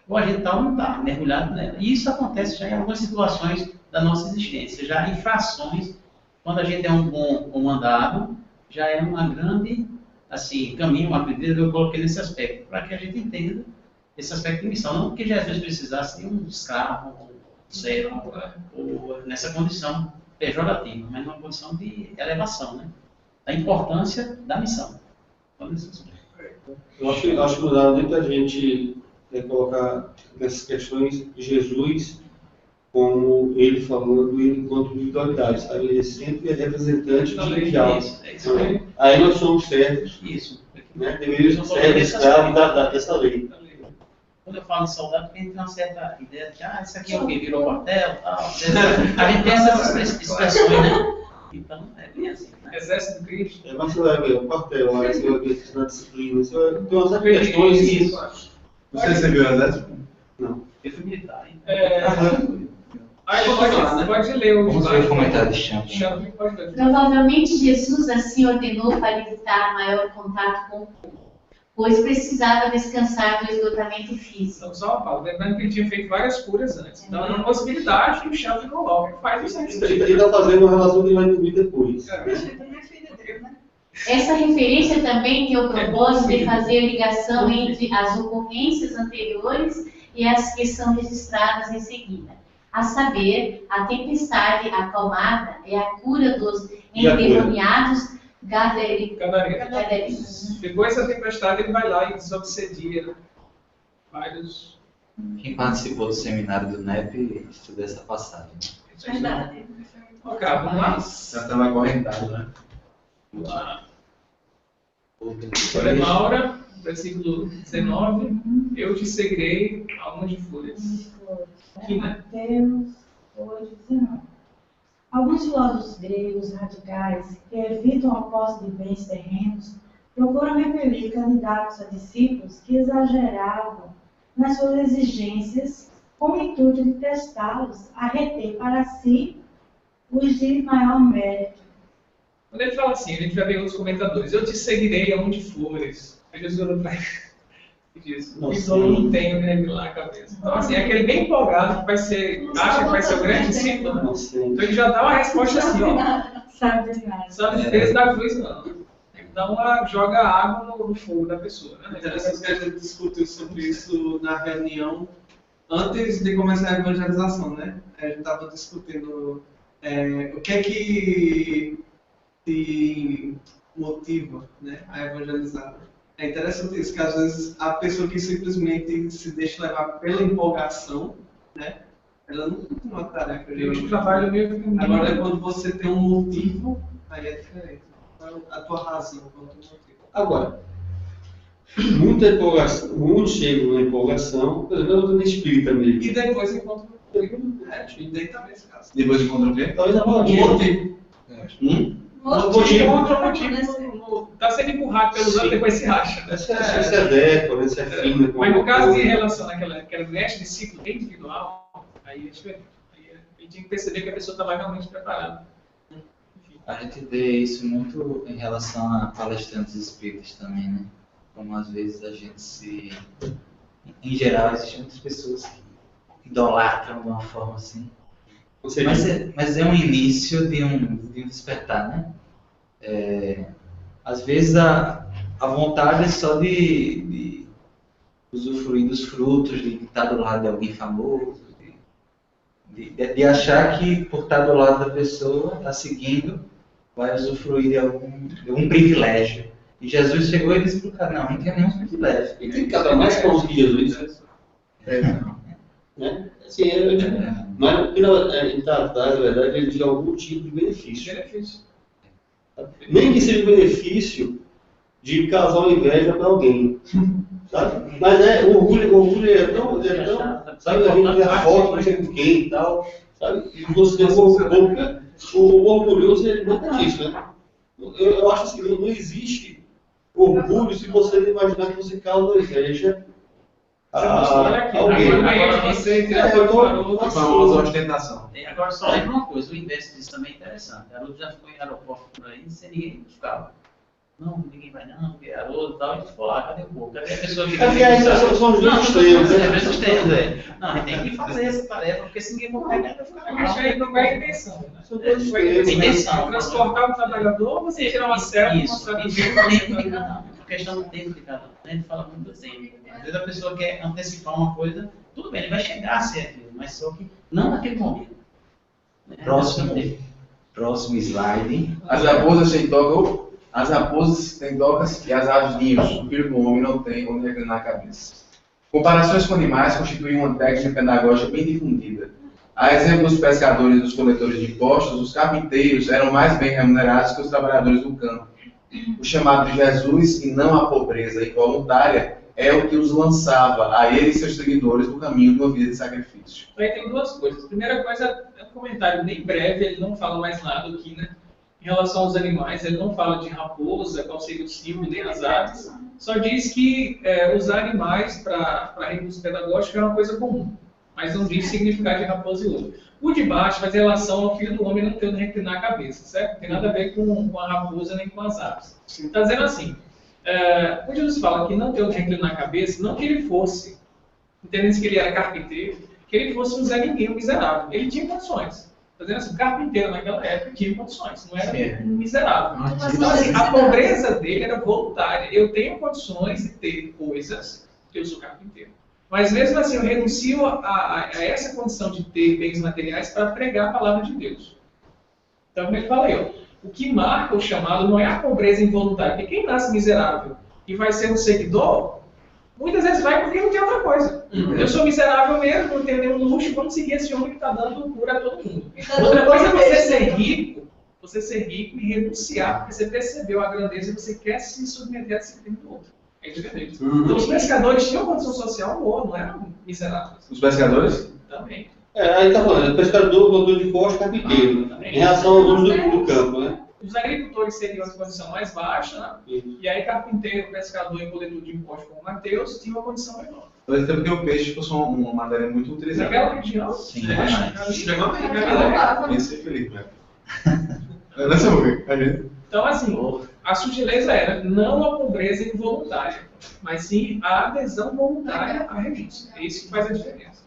Ou a gente está ou não está, mergulhado nela. E isso acontece já em algumas situações da nossa existência, já em frações, quando a gente é um bom comandado, já é uma grande, assim, caminho, uma pedida, eu coloquei nesse aspecto, para que a gente entenda esse aspecto de missão. Não que Jesus precisasse de um escravo, um servo, ou nessa condição pejorativa, mas numa condição de elevação, né? Da importância da missão. Eu acho que não dá muita gente colocar nessas questões Jesus como ele falando enquanto individualidade, sabe? Ele sempre é representante mundial. Aí nós somos servos. Isso. Né? Deveríamos ser escravos dessa lei. Quando eu falo de soldado, tem uma certa ideia de, isso aqui é o que virou quartel, tal. A gente tem essas expressões, né? Então, é bem assim. Né? Exército de Cristo. Mas você vai ver o quartel, você vai ver na disciplina, você vai ter umas questões. Isso. Você recebeu o exército? Não. Eu fui militar, hein? Aí pode ler o Vamos ver o comentário de Champ. Provavelmente Jesus assim ordenou para evitar maior contato com o povo, pois precisava descansar do esgotamento físico. Então, só Paulo, lembrando que ele tinha feito várias curas antes. Então, é uma possibilidade que o Champ coloca. Faz isso aí. Ele está fazendo uma relação que ele vai incluir depois. Essa referência também tem o propósito de fazer ligação entre as ocorrências anteriores e as que são registradas em seguida. A saber, a tempestade acalmada é a cura dos endemoniados gadarenos. Depois da tempestade, ele vai lá e desobsedia vários. Quem participou do seminário do NEP estudou essa passagem. Verdade. Ok, vamos lá. Já estava acorrentado, né? Vamos lá. Olha, Maura, versículo 19. Eu te seguirei almas de fúrias. Mateus 8:19. Alguns filósofos gregos radicais que evitam a posse de bens terrenos procuram repelir candidatos a discípulos que exageravam nas suas exigências com o intuito de testá-los a reter para si os de maior mérito. Quando ele fala assim, a gente vai ver outros comentadores. Eu te seguirei aonde fores. Aí Jesus olhou para ele e disse, não tenho lá na cabeça. Então, assim, é aquele bem empolgado que vai ser, acha que vai ser o grande discípulo, né? Então ele já dá uma resposta assim, ó. Sabe de nada. Sabe de peso da cruz, não. Então joga água no fogo da pessoa, né? Interessante que a gente discutiu sobre isso na reunião antes de começar a evangelização, né? A gente estava discutindo o que é que te motiva, né, a evangelizar. É interessante isso, que às vezes a pessoa que simplesmente se deixa levar pela empolgação, né, ela não tem uma tarefa. Agora, quando você tem um motivo, aí é diferente. A tua razão, qual é o teu motivo. Agora, muita empolgação, muitos chegam na empolgação, por exemplo, eu estou espírita mesmo. E depois encontra o e daí também esse caso. Depois encontra o quê? Talvez a motivo. Está sendo empurrado pelos outros, depois se acha. Esse é décor, esse é fino. Mas no caso de relação naquela que era mestre de ciclo individual, aí é diferente. Aí a gente tem que perceber que a pessoa estava realmente preparada. A gente vê isso muito em relação a palestrantes espíritas também, né? Como às vezes a gente se... Em geral, existem muitas pessoas que idolatram de uma forma assim. Mas é um início de um despertar, né? Às vezes a vontade é só de usufruir dos frutos, de estar do lado de alguém famoso, de achar que por estar do lado da pessoa, está seguindo, vai usufruir de algum privilégio. E Jesus chegou e disse para o cara, não tem nenhum privilégio. E tem cada mais próximo de Jesus. Né? Assim, mas ele está atrás, na verdade, de algum tipo de benefício. Nem que seja o benefício de causar inveja para alguém. Sabe? Mas o orgulho é tão sabe, a gente vê a foto, não sei com quem e tal, sabe? E você o orgulhoso ele não tem isso, né? Eu acho assim, não existe orgulho se você não imaginar que você causa inveja a alguém. Aí você a famosa ostentação. Agora só lembra uma coisa, o inverso disso também é interessante. A Haroldo já ficou em aeroporto por aí sem ninguém buscava. não, ninguém vai não, porque é Haroldo e tal, e tu for lá, cadê o povo? Cadê a pessoa que... É porque aí são os dois extremos, né? Os extremos, Não, a gente tem que fazer essa tarefa, porque se ninguém for pegar, vai ficar Eu acho que aí não vai a intenção. Né? São dois extremos. Intenção. Transportar o trabalhador, você tirar uma selfie e mostrar que a questão não tem de cada um, a gente fala muito assim. Às vezes a pessoa quer antecipar uma coisa, tudo bem, ele vai chegar a ser aquilo, mas só que não naquele momento. Né? Próximo slide. As raposas têm tocas e as aves ninhos. O filho do homem não tem onde reclinar a cabeça. Comparações com animais constituem uma técnica pedagógica bem difundida. A exemplo dos pescadores e dos coletores de impostos, os carpinteiros eram mais bem remunerados que os trabalhadores do campo. O chamado de Jesus, e não a pobreza involuntária, é o que os lançava a ele e seus seguidores no caminho de uma vida de sacrifício. Aí tem duas coisas. A primeira coisa é um comentário bem breve, ele não fala mais nada aqui, né? Em relação aos animais, ele não fala de raposa, qual seria o símbolo, nem as aves. Só diz que usar animais para recurso pedagógico é uma coisa comum, mas não diz significado de raposa e lobo. O de baixo faz relação ao filho do homem não ter onde reclinar a cabeça, certo? Não tem nada a ver com a raposa nem com as aves. Está dizendo assim, quando Jesus fala que não tem onde reclinar a cabeça, não que ele fosse, entendendo que ele era carpinteiro, que ele fosse um Zé Ninguém, um miserável. Ele tinha condições. Está dizendo assim, o carpinteiro naquela época tinha condições, não era um miserável. Então, assim, a pobreza dele era voluntária. Eu tenho condições de ter coisas, porque eu sou carpinteiro. Mas mesmo assim, eu renuncio a essa condição de ter bens materiais para pregar a palavra de Deus. Então, como ele fala aí, o que marca o chamado não é a pobreza involuntária. Porque quem nasce miserável e vai ser um seguidor, muitas vezes vai porque não tem outra coisa. Eu sou miserável mesmo, não tenho nenhum luxo, vamos seguir esse homem que está dando cura a todo mundo. Outra coisa é você ser rico e renunciar, porque você percebeu a grandeza e você quer se submeter à disciplina do outro. É diferente. Então, os pescadores tinham condição social boa, não eram miseráveis. Os pescadores? Também. Aí está falando, pescador, produtor de costa, carpinteiro. Em relação aos homens do campo, né? Os agricultores seriam a condição mais baixa, né? E aí carpinteiro, pescador e coletor de impostos como Mateus tinham uma condição menor. Talvez até porque o peixe fosse uma matéria muito utilizada. Naquela região? Sim, extremamente. Esse é feliz, né? Nessa Então, assim, a sutileza era não a pobreza involuntária, mas sim a adesão voluntária à renúncia. É isso que faz a diferença.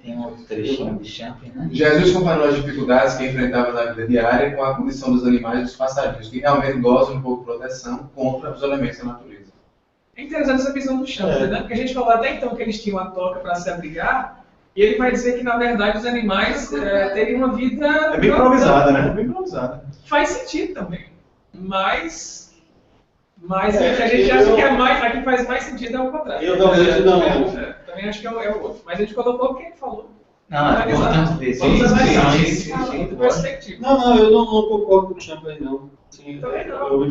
Tem um outro trechinho de Champion, né? Jesus comparou as dificuldades que enfrentava na vida diária com a condição dos animais e dos passarinhos, que realmente gozam de um pouco de proteção contra os elementos da natureza. É interessante essa visão do Champion, né? Porque a gente falou até então que eles tinham a toca para se abrigar, e ele vai dizer que, na verdade, os animais teriam uma vida... É bem improvisada, né? É bem improvisada. Faz sentido também. Mas a gente acha que a que faz mais sentido é o contrário. Eu realmente não. Também acho que é o outro. Mas a gente colocou porque ele falou. Não, é importante ver. Não, eu não concordo com o Champion aí, não. Também não.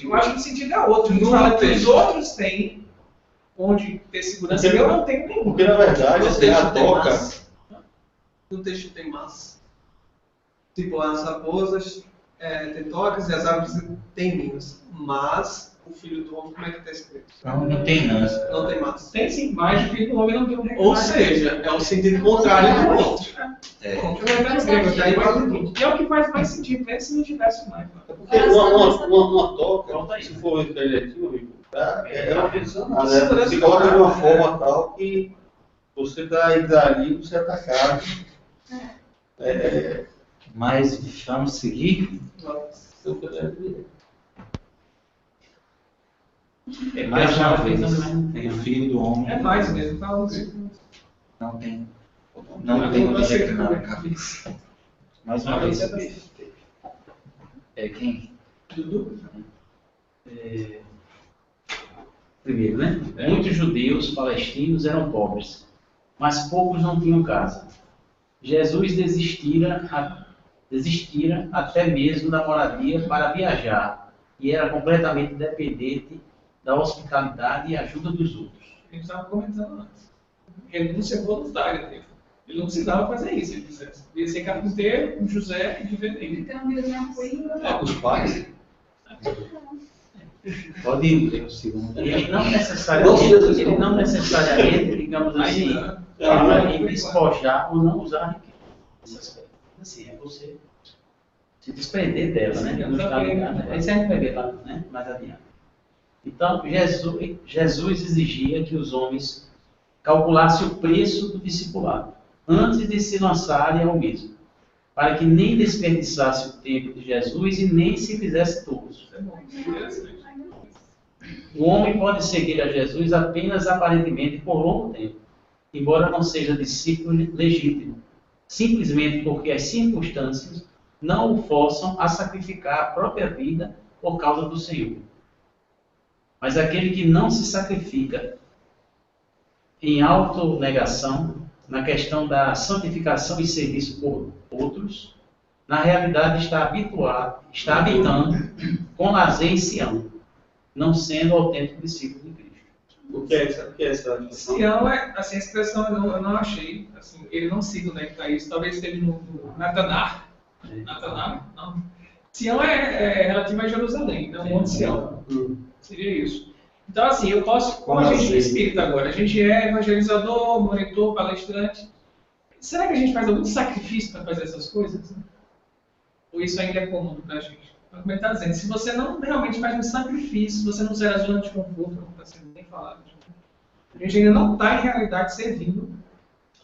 Eu acho que o sentido é outro. Ele fala que os outros têm onde ter segurança e eu não tenho nenhum. Porque, na verdade, a toca... No texto tem massa. Tipo, as raposas têm tocas e as aves têm ninhos. Mas o filho do homem, como é que está escrito? Não tem massa. Não tem massa. Tem sim, mas o filho do homem não tem um recurso. Ou seja, é o sentido contrário do outro. E é o que faz mais sentido, mesmo se não tivesse mais. Porque uma toca, se for ele aqui, meu amigo, é uma condicionada. Né? Se coloca de uma forma tal que você está indo ali, você é atacado. Mas vamos seguir? Mais uma vez, tem o filho do homem. É mais mesmo, fala não tem onde reclinar a cabeça. Mais uma vez. Quem? Dudu? Primeiro, né? Muitos judeus palestinos eram pobres, mas poucos não tinham casa. Jesus desistira até mesmo da moradia para viajar e era completamente dependente da hospitalidade e ajuda dos outros. A gente estava comentando antes. Renúncia voluntária dele. Ele não precisava fazer isso, ele quisesse. Ele ia ser carpinteiro, com José e viver dele. Então, vida tranquila. Com os pais. Pode ler o segundo. Ele não necessariamente, digamos assim, em despojar ou não usar riqueza. Assim, é você. se desprender dela, né? Não está ligado. Isso a gente vai ver lá, né? Mais adiante. Então, Jesus exigia que os homens calculassem o preço do discipulado antes de se lançarem ao mesmo, para que nem desperdiçasse o tempo de Jesus e nem se fizesse tolos. O homem pode seguir a Jesus apenas aparentemente por longo tempo, embora não seja discípulo legítimo, simplesmente porque as circunstâncias não o forçam a sacrificar a própria vida por causa do Senhor. Mas aquele que não se sacrifica em autonegação, na questão da santificação e serviço por outros, na realidade está habitando com lazer em Sião, não sendo autêntico discípulo de Cristo. O que é essa? Sião é, assim, a expressão eu não achei, assim, ele não cita onde é que está isso, talvez esteja no Natanar. Natanar? Não. Sião é relativo a Jerusalém, não o Monte Sião. Seria isso. Então, assim, eu posso, como a gente é espírita agora, a gente é evangelizador, monitor, palestrante. Será que a gente faz algum sacrifício para fazer essas coisas? Ou isso ainda é cômodo para a gente? Como ele está dizendo, se você não realmente faz um sacrifício, se você não zera a zona de conforto, como está sendo bem falado, a gente ainda não está, em realidade, servindo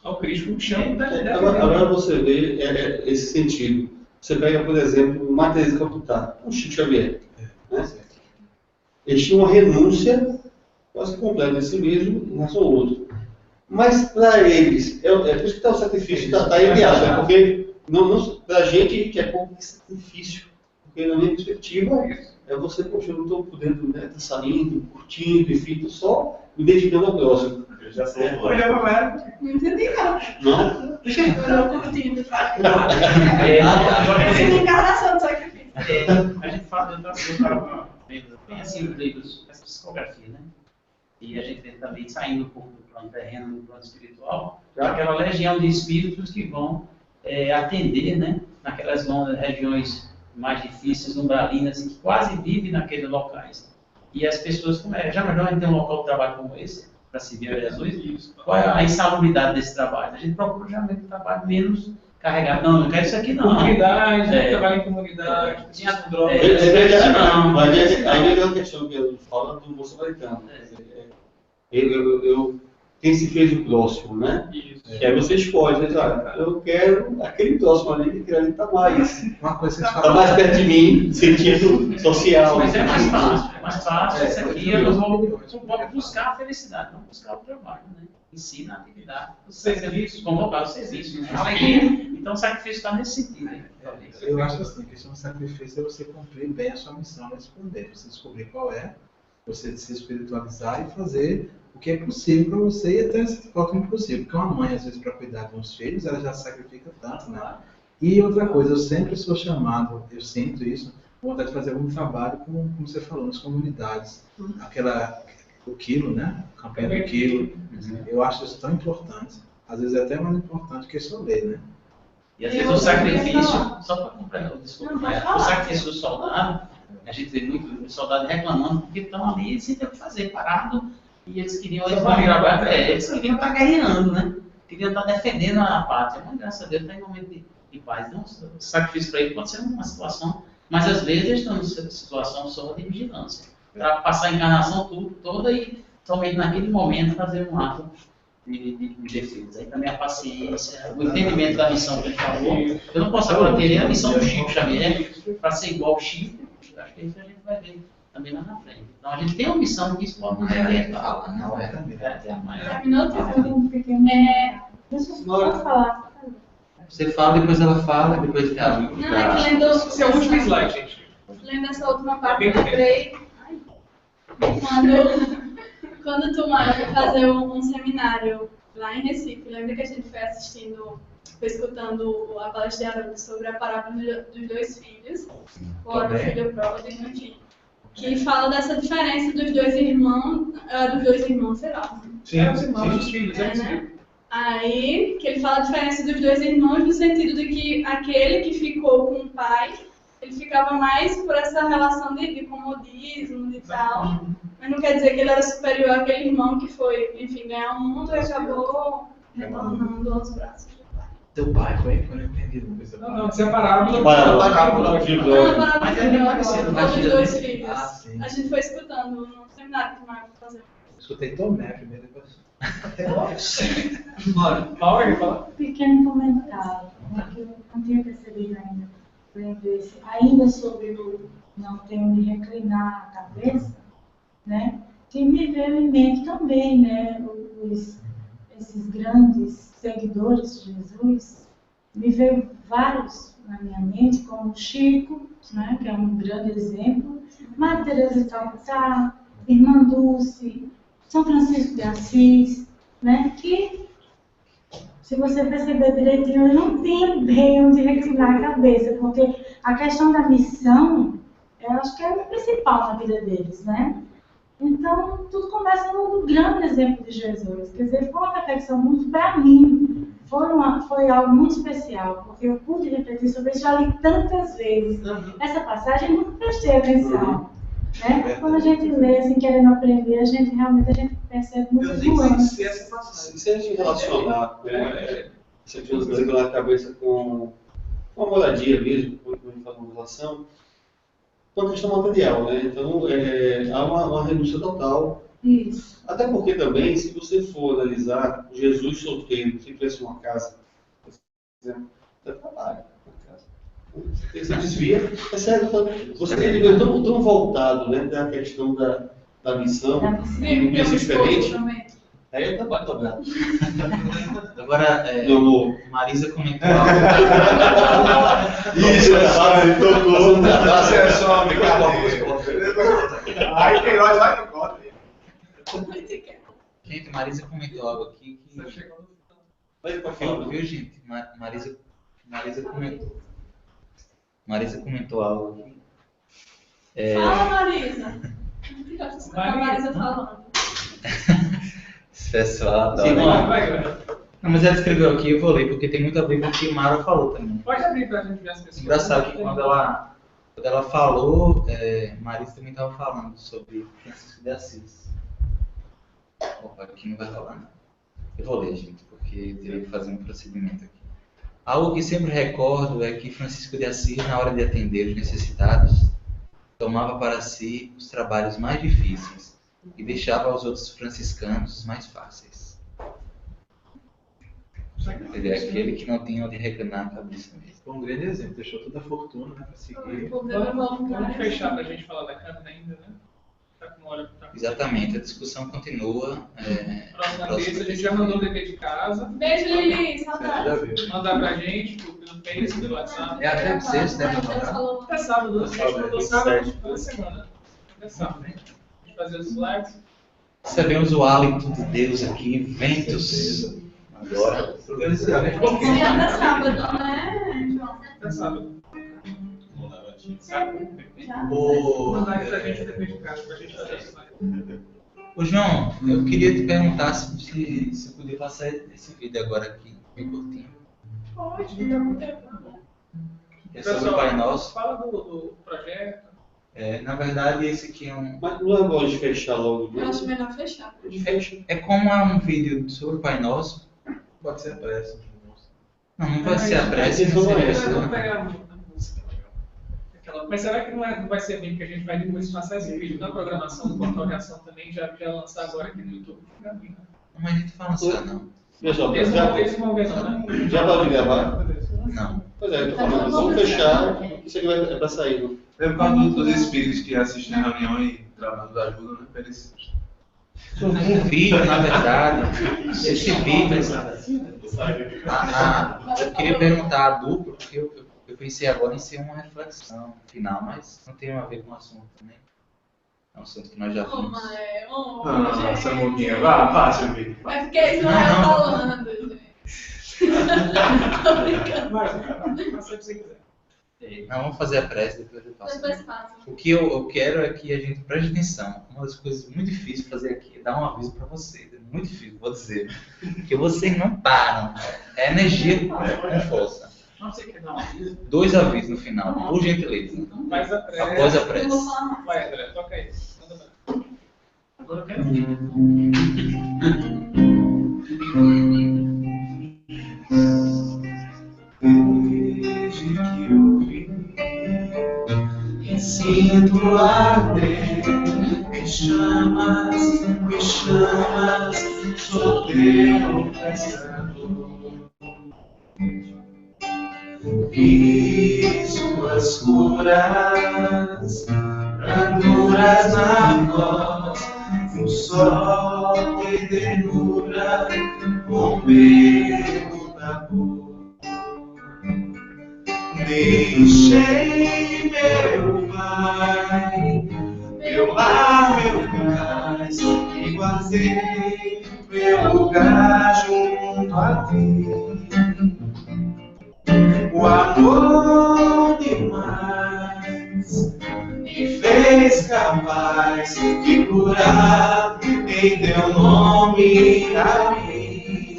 ao Cristo que chama. Agora você vê esse sentido. Você pega, por exemplo, Madre Teresa de Calcutá, o Chico Xavier. Né? Eles tinham uma renúncia quase completa de si mesmo em relação ao outro. Mas para eles, é por isso que está o sacrifício, está enviado, né? Porque para a gente que é pouco sacrifício. Porque na minha perspectiva, é você, poxa, eu não estou podendo estar saindo, curtindo, enfim, estou só me dedicando ao próximo. Eu já sei. Não entendi, não. Não? Eu não curtindo. Agora, Essa é a encarnação do sacrifício. a gente fala, eu estava vendo bem assim os livros, essa psicografia, né? E a gente vê também saindo um pouco do plano terreno, do plano espiritual, aquela legião de espíritos que vão atender, né? Naquelas regiões mais difíceis, umbralinas, que quase vivem naqueles locais. E as pessoas, já melhor a gente ter um local de trabalho como esse, para servir a Jesus, qual é a insalubridade desse trabalho? A gente procura geralmente um trabalho menos carregado. Não, eu quero isso aqui não. Comunidade, trabalho em comunidade. Aí vem uma questão que eu falo do moço americano. Quem se fez o próximo, né? Isso. Que aí você escolhe, né? Olha, eu quero aquele próximo ali, que aquele ali está mais perto de mim, sentido social. Mas é mais fácil, Isso aqui eu vou buscar a felicidade, não buscar o trabalho, né? Ensina a atividade, o serviço, convocar o serviço, né? Então o sacrifício está nesse sentido. Eu acho assim, a questão do sacrifício é você cumprir bem a sua missão nesse poder, você descobrir qual é, você se espiritualizar e fazer o que é possível para você e até se for impossível. Porque uma mãe, às vezes, para cuidar de uns filhos, ela já sacrifica tanto, né? E outra coisa, eu sempre sou chamado, eu sinto isso, vontade de fazer algum trabalho, como você falou, nas comunidades. O quilo, né? A campanha do quilo. Eu acho isso tão importante. Às vezes é até mais importante que só ler, né? E às vezes o sacrifício, só para comprar, desculpa, o sacrifício do soldado, a gente vê muito soldado reclamando porque estão ali sem ter o que fazer, parado. E eles queriam eles queriam estar guerreando, né? Queriam estar defendendo a pátria. Mas graças a Deus está em momento de paz. Então, o sacrifício para ele pode ser uma situação, mas às vezes eles estão numa situação só de vigilância. Para passar a encarnação toda e somente naquele momento fazer um ato de defesa. Aí também a paciência, o entendimento da missão que ele falou. Eu não posso agora querer a missão do Chico Xavier para ser igual ao Chico. Acho que isso a gente vai ver também lá na frente. Então a gente tem uma missão que isso pode nos orientar. Não é também. Pode falar. Você fala, depois ela fala, depois ela. Não, é que lendo. Esse é o último slide, gente. Lendo essa última parte, eu lembrei. Quando tu foi fazer um seminário lá em Recife, lembra que a gente foi escutando a palestra de Haroldo sobre a parábola dos dois filhos, o filho pródigo, enfim, que fala dessa diferença dos dois irmãos, sei lá. Sim, os irmãos, os filhos, né? Aí, que ele fala a diferença dos dois irmãos no sentido de que aquele que ficou com o pai, ele ficava mais por essa relação de comodismo e tal, mas não quer dizer que ele era superior àquele irmão que foi, enfim, ganhar o mundo e acabou retornando aos braços do pai. Teu pai foi quando eu entendi. Não, separável. Mas é bem parecido. dois filhos. Ah, sim. A gente foi escutando no seminário que o Marco fazia. Escutei Tomé primeiro, depois. Laura, fala. Pequeno comentário, né, que eu não tinha percebido ainda. Ainda sobre o não ter onde reclinar a cabeça, né? Que me veio em mente também, né? Esses grandes seguidores de Jesus, me veio vários na minha mente, como o Chico, né? Que é um grande exemplo, Maria Teresa de Calcutá, Irmã Dulce, São Francisco de Assis, né? Que, se você perceber direitinho, ele não tem bem onde reclinar a cabeça, porque a questão da missão, eu acho que é o principal na vida deles, né? Então, tudo começa no grande exemplo de Jesus. Quer dizer, foi uma reflexão muito, para mim, foi algo muito especial, porque eu pude refletir sobre isso, já li tantas vezes. Essa passagem eu nunca prestei atenção. Né? Quando a gente lê, assim, querendo aprender, a gente percebe muitas nuances. Se a gente relacionar essa questão da cabeça com uma moradia mesmo, como a gente fala uma relação, com a questão material, né? Então, há uma renúncia total. Isso. Até porque também, se você for analisar Jesus solteiro, se tivesse uma casa, por exemplo, você trabalha na casa. Você desvia, é sério, você tem nível tão voltado, né, da questão da missão, e um mês diferente. Aí é trabalho dobrado. Agora, Marisa comentou algo. Isso, ele tocou. Você é só uma brincadeira. Aí quem nós vai no colo. Gente, Marisa comentou algo aqui que. Viu, gente? Marisa comentou algo aqui. Fala, Marisa. A Marisa falando. Esse pessoal adora. Não, mas ela escreveu aqui, eu vou ler, porque tem muito a ver com o que o Mara falou também. Pode abrir pra gente ver as pessoas. Engraçado que quando ela falou, Marisa também estava falando sobre Francisco de Assis. Opa, aqui não vai falar, não. Eu vou ler, gente, porque teria que fazer um procedimento aqui. Algo que sempre recordo é que Francisco de Assis, na hora de atender os necessitados, tomava para si os trabalhos mais difíceis e deixava aos outros franciscanos mais fáceis. Ele é aquele que não tinha onde reclinar a cabeça mesmo. Foi um grande exemplo, deixou toda a fortuna, né, para seguir. Vamos fechar para a gente falar da câmera ainda, né? Tá com hora pra... Exatamente, a discussão continua. Próxima vez a gente já mandou o dever de casa. Beijo, Lili, saudades. Mandar pra gente, pelo Face, pelo WhatsApp. É até sexta, né? Até sábado, a gente mandou sábado toda semana. Até sábado, né? A gente fazer os slides. Recebemos o hálito de Deus aqui, ventos. Agora. Até sábado, né, João? Até sábado. Mandar pra gente o dever de casa, pra gente fazer os slides. Ô João, eu queria te perguntar se você podia passar esse vídeo agora aqui, bem curtinho. Pode, fica com tempo. É sobre o Pai Nosso. Fala do projeto. Na verdade, esse aqui é um... Mas não é bom de fechar logo. Eu acho melhor fechar. É como um vídeo sobre o Pai Nosso. Pode ser a pressa. Não vai ser a pressa, não seria isso. Mas será que não vai ser bem que a gente vai depois passar esse vídeo na programação do Portal de Ação também, já lançar agora aqui no YouTube? Mas a gente fala só, não. Pessoal, já pode gravar? Não. Pois é, eu tô falando, vamos fechar, isso aqui é para sair. Não? É por causa dos espíritos que assistem a reunião e trabalham ajuda, né? Eles... Um vídeo, na verdade, esse vídeo... eu queria perguntar a dupla, porque eu pensei agora em ser uma reflexão final, mas não tem a ver com o assunto também. É um assunto que nós já vimos. Nossa, Muquinha, vá, Silvio. É porque isso não é falando, gente. Tô brincando. Vai, se você quiser. Não, vamos fazer a prece, depois eu faço. Depois passa. O que eu quero é que a gente preste atenção. Uma das coisas muito difíceis de fazer aqui é dar um aviso para vocês. É muito difícil, vou dizer. Porque vocês não param. É energia com força. Não sei o que não. 2 avisos no final, por gentileza. Faz a prece. Após a prece. Vai, André, toca aí. Agora eu quero ver. teu pescador. Vi suas curas, branduras na voz, o sol e ternura, com medo da boca. Deixei meu pai, meu lar, meu cais, e guardei meu lugar junto a ti. O amor demais me fez capaz de curar em teu nome a mim.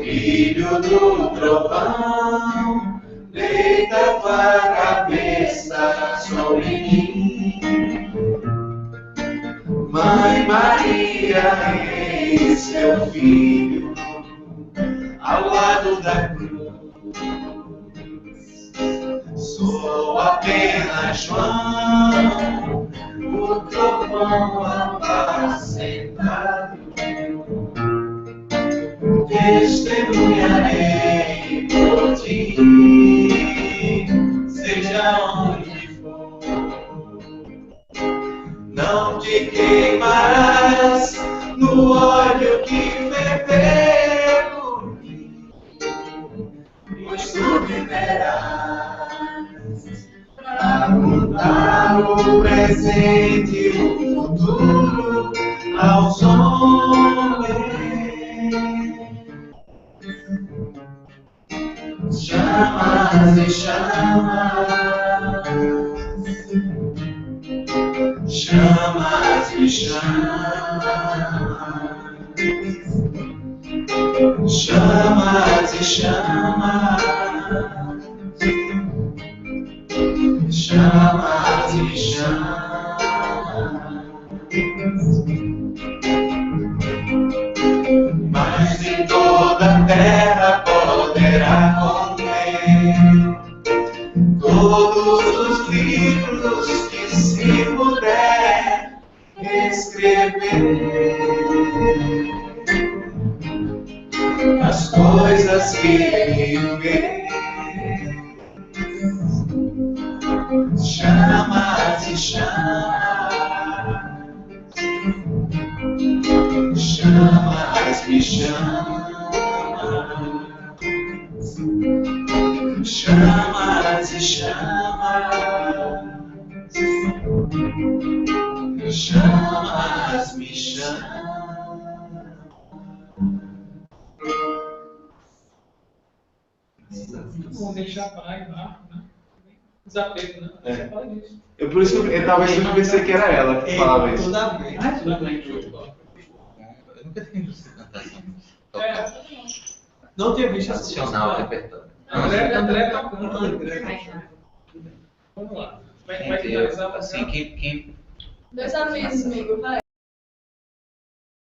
Filho do trovão, deita tua cabeça sobre mim. Mãe Maria, eis teu filho ao lado da cruz. Sou apenas João, o trovão apacentado. Testemunharei por ti, seja onde for. Não te queimarás no óleo que ferver por mim, pois tu viverás para contar o presente e o futuro aos homens. Chamas e chamas, chamas e chamas, chamas e chamas, chamas e chamas. Mas em toda a terra poderá conter todos os livros que se puder escrever, as coisas que viver. Chamas e chamas, chamas e chamas, chamas e chamas, chamas me chamas. Vamos deixar para lá, né? Desapego, né? É. Por isso que talvez eu não pensei que era ela que falava isso. Toda vez. Ah, tudo bem. Eu nunca tinha visto você cantar essa música. Não tinha visto essa Adicional ao repertório. André tá com Vamos lá. Vai finalizar assim, quem Dois avisos, amigo, vai.